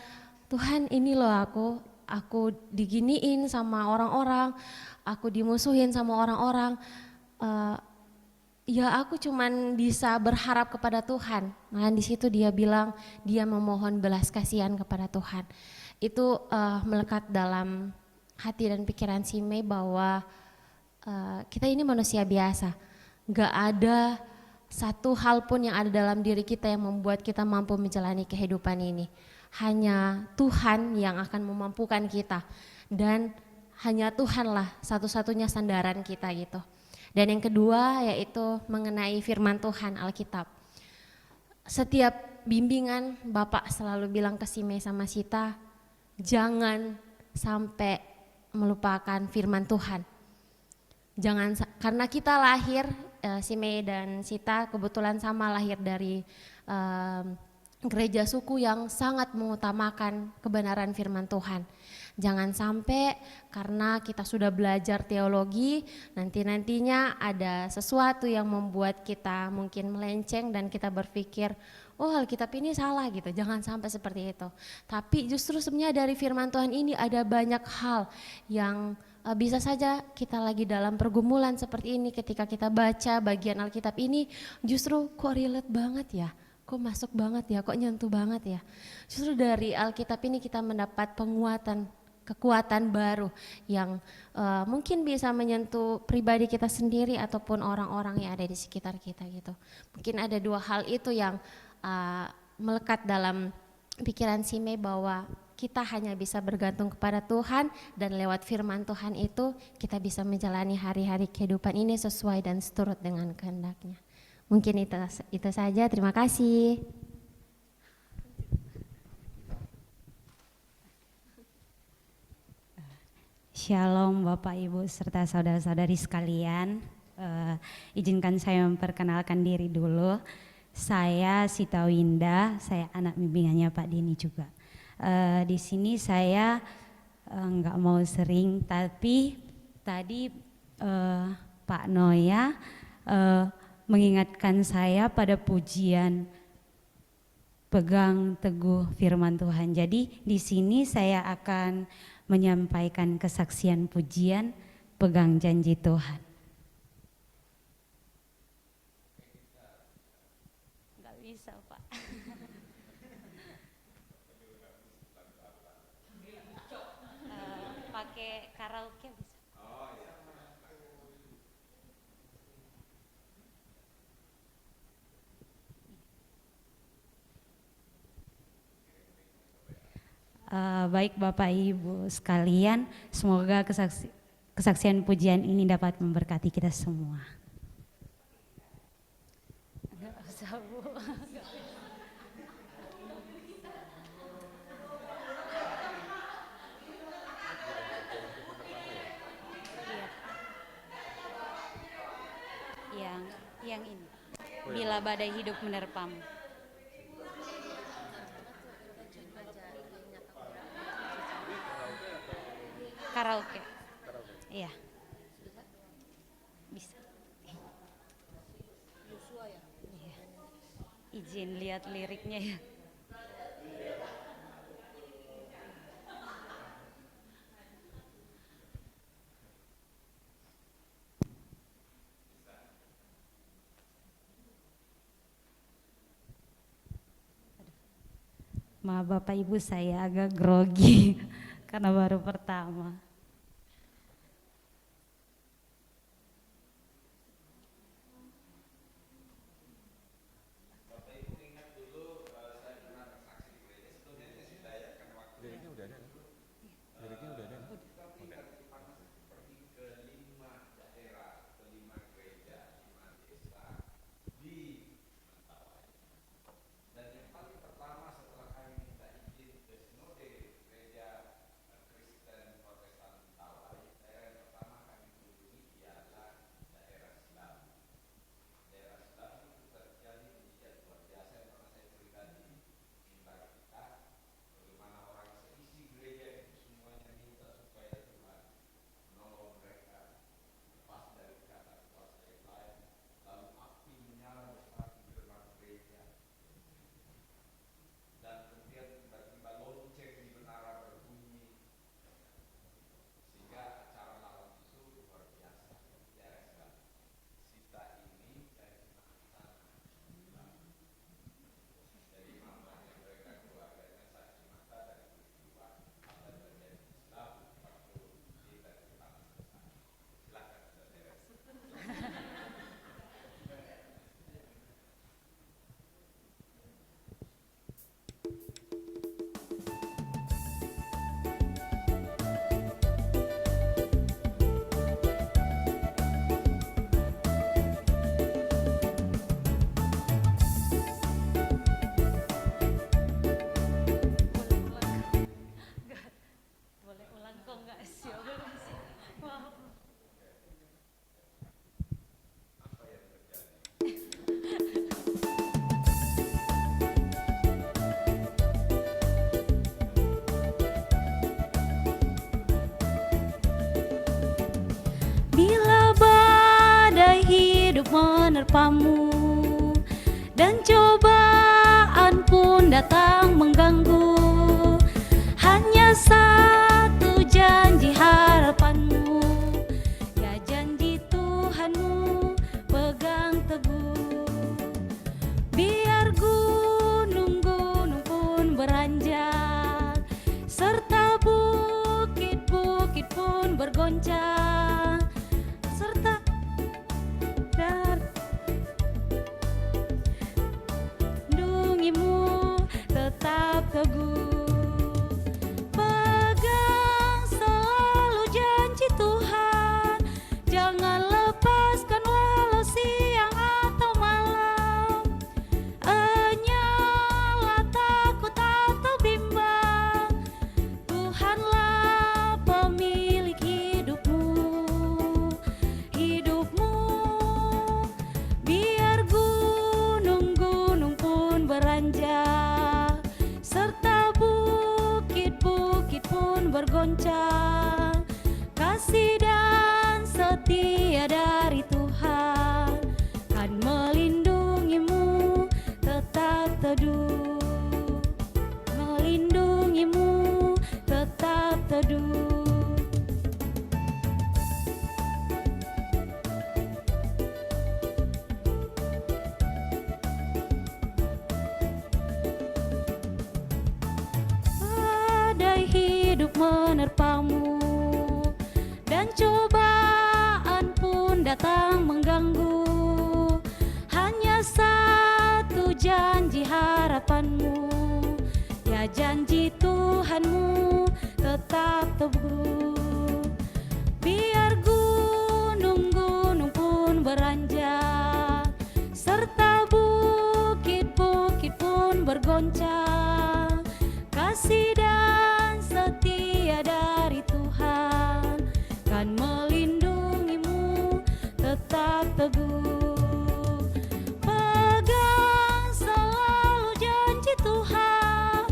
Tuhan ini loh aku diginiin sama orang-orang, aku dimusuhin sama orang-orang, ya aku cuman bisa berharap kepada Tuhan. Nah di situ dia bilang dia memohon belas kasihan kepada Tuhan. Itu melekat dalam hati dan pikiran si Mei bahwa kita ini manusia biasa, gak ada satu hal pun yang ada dalam diri kita yang membuat kita mampu menjalani kehidupan ini. Hanya Tuhan yang akan memampukan kita dan hanya Tuhanlah satu-satunya sandaran kita gitu. Dan yang kedua yaitu mengenai firman Tuhan Alkitab. Setiap bimbingan Bapak selalu bilang ke si Mei sama Sita, jangan sampai melupakan firman Tuhan. Jangan, karena kita lahir, si Mei dan Sita kebetulan sama lahir dari gereja suku yang sangat mengutamakan kebenaran firman Tuhan. Jangan sampai karena kita sudah belajar teologi, nantinya ada sesuatu yang membuat kita mungkin melenceng dan kita berpikir, oh Alkitab ini salah gitu, jangan sampai seperti itu. Tapi justru sebenarnya dari firman Tuhan ini ada banyak hal yang bisa saja kita lagi dalam pergumulan seperti ini, ketika kita baca bagian Alkitab ini justru kok relate banget ya, kok masuk banget ya, kok nyentuh banget ya. Justru dari Alkitab ini kita mendapat kekuatan baru yang mungkin bisa menyentuh pribadi kita sendiri ataupun orang-orang yang ada di sekitar kita gitu. Mungkin ada dua hal itu yang melekat dalam pikiran si Mei bahwa kita hanya bisa bergantung kepada Tuhan dan lewat firman Tuhan itu kita bisa menjalani hari-hari kehidupan ini sesuai dan seturut dengan kehendak-Nya. Mungkin itu saja, terima kasih. Shalom Bapak Ibu serta saudara-saudari sekalian. Izinkan saya memperkenalkan diri dulu. Saya Sita Winda, saya anak bimbingannya Pak Dini juga. Di sini saya nggak mau sering, tapi tadi Pak Noya mengingatkan saya pada pujian pegang teguh firman Tuhan. Jadi di sini saya akan menyampaikan kesaksian pujian pegang janji Tuhan. Nggak bisa Pak. Pakai karaoke bisa. Baik Bapak Ibu sekalian, semoga kesaksian pujian ini dapat memberkati kita semua. Enggak usah Bu. Yang ini, bila badai hidup menerpam. Karaoke. Iya. Bisa. Iya. Izin lihat liriknya ya. Maaf Bapak Ibu, saya agak grogi karena baru pertama. menerpamu, dan cobaan pun datang mengganggu. Hanya satu janji harapanmu, ya janji Tuhanmu pegang teguh. Biar gunung-gunung pun beranjak, serta bukit-bukit pun bergoncang, serta lindungimu tetap teguh. Pegang selalu janji Tuhan, jangan lepaskan walau siang atau malam. Enyalah takut atau bimbang, Tuhanlah pemilik hidupmu. Hidupmu, biar gunung-gunung pun beranjak, serta bukit-bukit pun bergoncang. Kasih dan setia dari Tuhan kan melindungimu tetap teduh, melindungimu tetap teduh. Badai hidup menerpamu, dan cobaan pun datang mengganggu. Hanya satu janji harapanmu, ya janji Tuhanmu tetap teguh. Biar gunung-gunung pun beranjak, serta bukit-bukit pun bergoncang. Kasih dan setia dari Tuhan kan melindungimu tetap teguh. Pegang selalu janji Tuhan,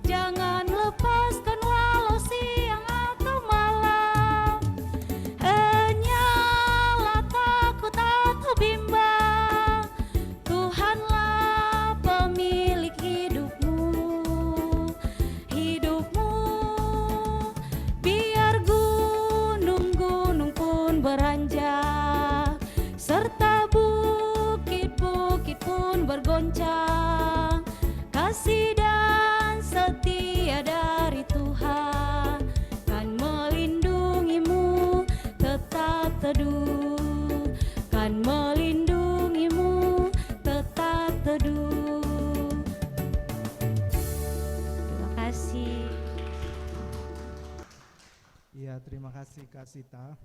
jangan lepaskan walau siang atau malam. Enyalah takut atau bimbang, Tuhanlah pemilik hidupmu. Hidupmu, biar gunung-gunung pun beranjak, serta bukit-bukit pun bergoncang. Kasih dan setia dari Tuhan kan melindungimu tetap teduh, kan melindungimu tetap teduh. Terima kasih. Ya, terima kasih Kak Sita.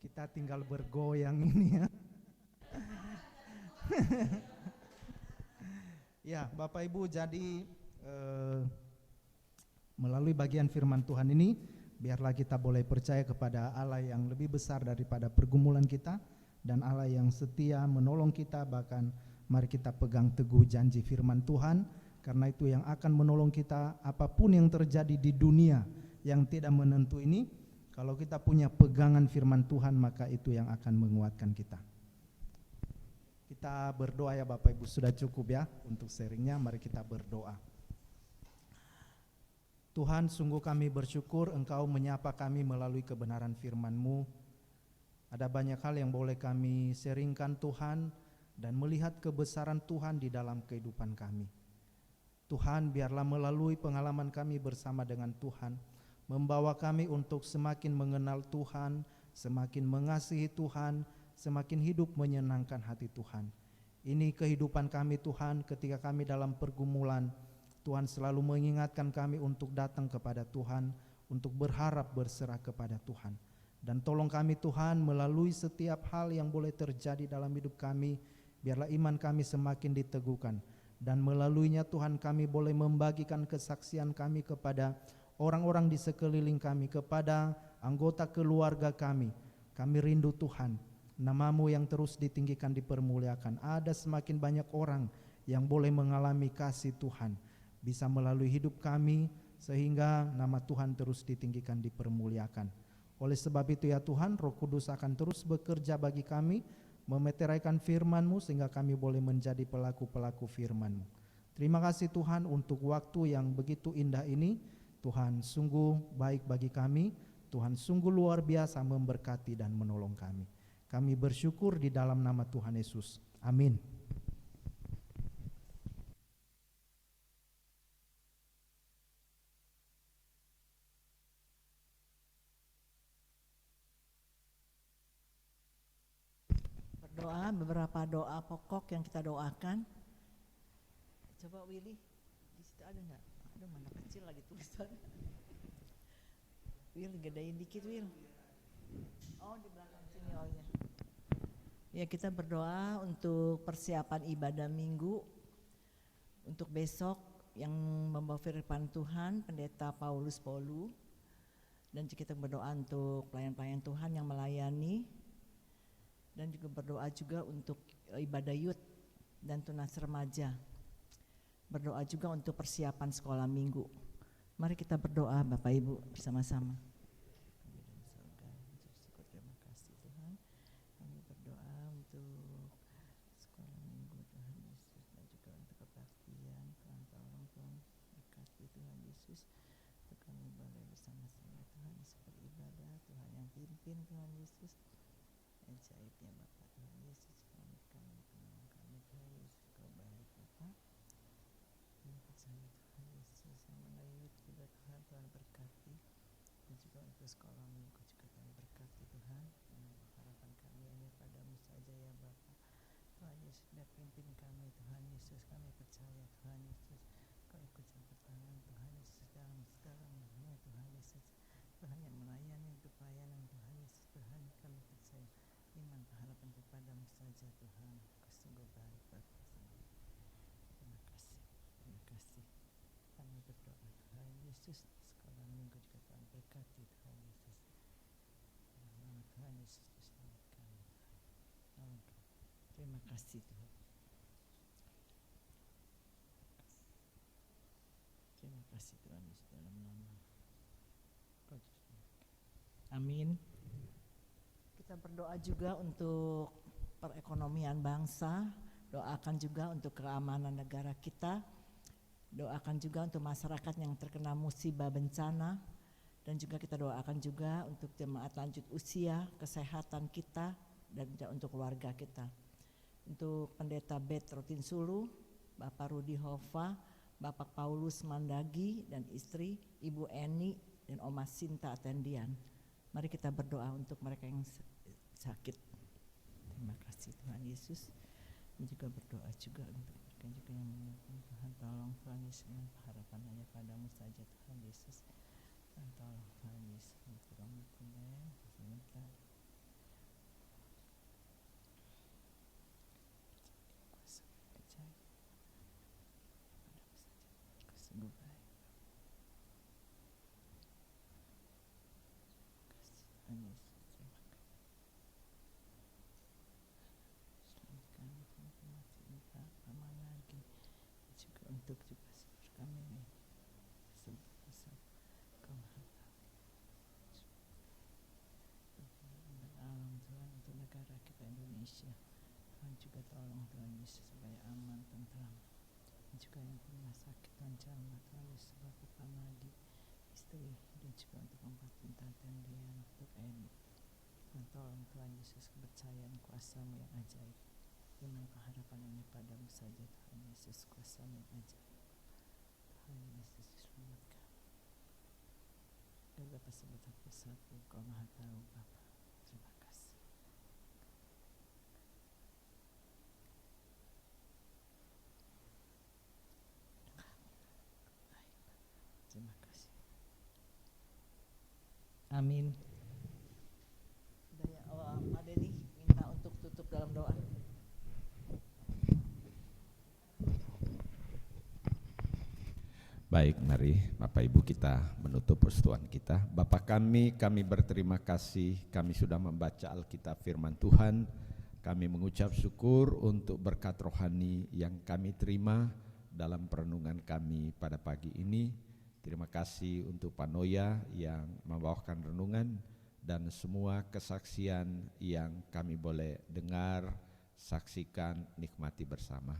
Kita tinggal bergoyang ini ya. Ya, Bapak Ibu, jadi melalui bagian firman Tuhan ini, biarlah kita boleh percaya kepada Allah yang lebih besar daripada pergumulan kita, dan Allah yang setia menolong kita. Bahkan mari kita pegang teguh janji firman Tuhan, karena itu yang akan menolong kita apapun yang terjadi di dunia yang tidak menentu ini. Kalau kita punya pegangan firman Tuhan, maka itu yang akan menguatkan kita. Kita berdoa ya Bapak Ibu, sudah cukup ya untuk sharingnya, mari kita berdoa. Tuhan, sungguh kami bersyukur Engkau menyapa kami melalui kebenaran firman-Mu. Ada banyak hal yang boleh kami sharingkan Tuhan, dan melihat kebesaran Tuhan di dalam kehidupan kami. Tuhan, biarlah melalui pengalaman kami bersama dengan Tuhan, membawa kami untuk semakin mengenal Tuhan, semakin mengasihi Tuhan, semakin hidup menyenangkan hati Tuhan. Ini kehidupan kami Tuhan, ketika kami dalam pergumulan, Tuhan selalu mengingatkan kami untuk datang kepada Tuhan, untuk berharap berserah kepada Tuhan. Dan tolong kami Tuhan, melalui setiap hal yang boleh terjadi dalam hidup kami, biarlah iman kami semakin diteguhkan. Dan melaluinya Tuhan, kami boleh membagikan kesaksian kami kepada orang-orang di sekeliling kami, kepada anggota keluarga kami. Kami rindu Tuhan, nama-Mu yang terus ditinggikan, dipermuliakan. Ada semakin banyak orang yang boleh mengalami kasih Tuhan, bisa melalui hidup kami, sehingga nama Tuhan terus ditinggikan, dipermuliakan. Oleh sebab itu ya Tuhan, Roh Kudus akan terus bekerja bagi kami, memeteraikan firman-Mu sehingga kami boleh menjadi pelaku-pelaku firman-Mu. Terima kasih Tuhan untuk waktu yang begitu indah ini. Tuhan sungguh baik bagi kami, Tuhan sungguh luar biasa memberkati dan menolong kami. Kami bersyukur di dalam nama Tuhan Yesus. Amin. Berdoa, beberapa doa pokok yang kita doakan. Coba Willy, di situ ada enggak? Aduh, mana kecil lagi tulisan. Will, gedein dikit Will. Oh, di belakang sini, oh ya. Ya, kita berdoa untuk persiapan ibadah minggu untuk besok yang membawa firman Tuhan, Pendeta Paulus Polu. Dan kita berdoa untuk pelayan-pelayan Tuhan yang melayani. Dan juga berdoa juga untuk ibadah youth dan tunas remaja. Berdoa juga untuk persiapan sekolah minggu. Mari kita berdoa Bapak Ibu bersama-sama. Terima kasih Tuhan. Kami berdoa untuk sekolah minggu Tuhan Yesus dan juga untuk kebaktian. Tuhan tolong Tuhan berkati Tuhan Yesus. Untuk kami boleh bersama-sama Tuhan Yesus beribadah. Tuhan yang pimpin Tuhan Yesus. Ajaibnya Bapak Tuhan Yesus, kami penolong kami Tuhan Yesus, Kau baik Bapak. Kami percaya Tuhan Yesus yang menayut juga Tuhan, Tuhan berkati. Dan juga untuk sekolah minggu juga Tuhan berkati Tuhan. Dan harapan kami hanya padamu saja ya Bapak. Tuhan Yesus biar pimpin kami Tuhan Yesus, kami percaya Tuhan Yesus. Kau ikut campur tangan Tuhan Yesus dalam segala-galanya Tuhan Yesus. Tuhan yang melayani untuk pelayanan Tuhan Yesus, Tuhan kami percaya. Iman harapan kepadamu saja Tuhan, Kau sungguh baik Bapak. Terima kasih, terima kasih. Kami berdoa Tuhan Yesus, sekolah minggu juga Tuhan berkati Tuhan Yesus. Dalam nama Tuhan Yesus diselamatkan kami. Terima kasih Tuhan. Terima kasih Tuhan Yesus dalam nama Kau diselamatkan. Amin. Kita berdoa juga untuk perekonomian bangsa, doakan juga untuk keamanan negara kita, doakan juga untuk masyarakat yang terkena musibah bencana, dan juga kita doakan juga untuk jemaat lanjut usia, kesehatan kita, dan juga untuk keluarga kita. Untuk Pendeta Bet Rotin Sulu, Bapak Rudi Hova, Bapak Paulus Mandagi, dan istri Ibu Eni, dan Oma Sinta Atendian. Mari kita berdoa untuk mereka yang sakit. Terima kasih Tuhan Yesus. Dan juga berdoa juga untuk mereka juga yang menyukai Tuhan, tolong Tuhan Yesus, harapan hanya padamu saja Tuhan Yesus. Dan tolong Tuhan Yesus untuk kami punya sebentar. Kuasa percaya padamu saja, Kau sungguh baik. Terima kasih Tuhan Yesus. Untuk juga seperti kami ini sebesar Kau Maha Tahu alam Tuhan untuk negara kita Indonesia. Tuhan juga tolong Tuhan Yesus supaya aman, tentram. Dan juga yang punya sakit Tuhan jamah Tuhan Yesus, Bapak Panadi, istri, dan juga untuk Bapak Cinta Tendian, untuk Eni. Dan tolong Tuhan Yesus kepercayaan kuasa-Mu yang ajaib. Iman pengharapan ini padamu saja Tuhan Yesus, kuasa-Mu yang ajaib. Tuhan Yesus diselamatkan. Dan Bapa sebut aku satu, Kau Maha Tahu Bapa. Terima kasih. Terima kasih. Amin. Daya Pak Denny minta untuk tutup dalam doa. Baik, mari Bapak Ibu kita menutup persekutuan kita. Bapa kami berterima kasih, kami sudah membaca Alkitab firman Tuhan. Kami mengucap syukur untuk berkat rohani yang kami terima dalam perenungan kami pada pagi ini. Terima kasih untuk Pak Noya yang membawakan renungan dan semua kesaksian yang kami boleh dengar, saksikan, nikmati bersama.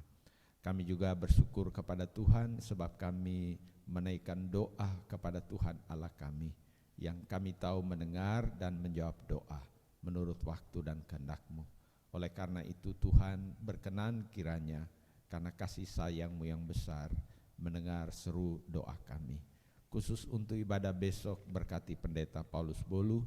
Kami juga bersyukur kepada Tuhan sebab kami menaikkan doa kepada Tuhan Allah kami, yang kami tahu mendengar dan menjawab doa menurut waktu dan kehendak-Mu. Oleh karena itu Tuhan berkenan kiranya karena kasih sayang-Mu yang besar mendengar seru doa kami. Khusus untuk ibadah besok berkati Pendeta Paulus Bolu,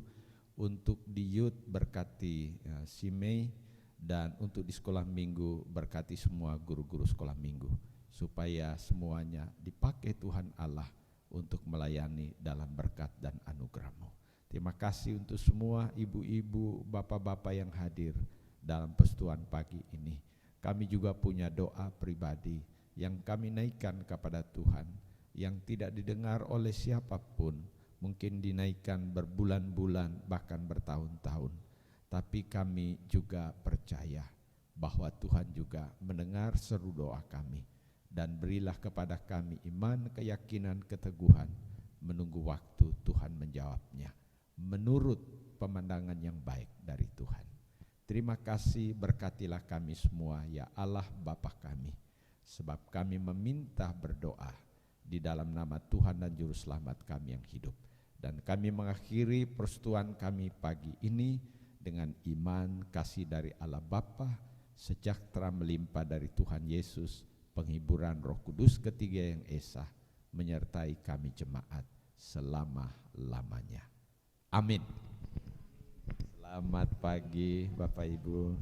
untuk di youth berkati si Mei, dan untuk di sekolah minggu berkati semua guru-guru sekolah minggu, supaya semuanya dipakai Tuhan Allah untuk melayani dalam berkat dan anugerah-Mu. Terima kasih untuk semua ibu-ibu, bapak-bapak yang hadir dalam persekutuan pagi ini. Kami juga punya doa pribadi yang kami naikkan kepada Tuhan, yang tidak didengar oleh siapapun, mungkin dinaikkan berbulan-bulan bahkan bertahun-tahun, tapi kami juga percaya bahwa Tuhan juga mendengar seru doa kami, dan berilah kepada kami iman, keyakinan, keteguhan menunggu waktu Tuhan menjawabnya menurut pemandangan yang baik dari Tuhan. Terima kasih, berkatilah kami semua ya Allah Bapa kami, sebab kami meminta berdoa di dalam nama Tuhan dan Juru Selamat kami yang hidup. Dan kami mengakhiri persekutuan kami pagi ini dengan iman, kasih dari Allah Bapa, sejahtera melimpah dari Tuhan Yesus, penghiburan Roh Kudus ketiga yang esa, menyertai kami jemaat selama-lamanya. Amin. Selamat pagi Bapak Ibu.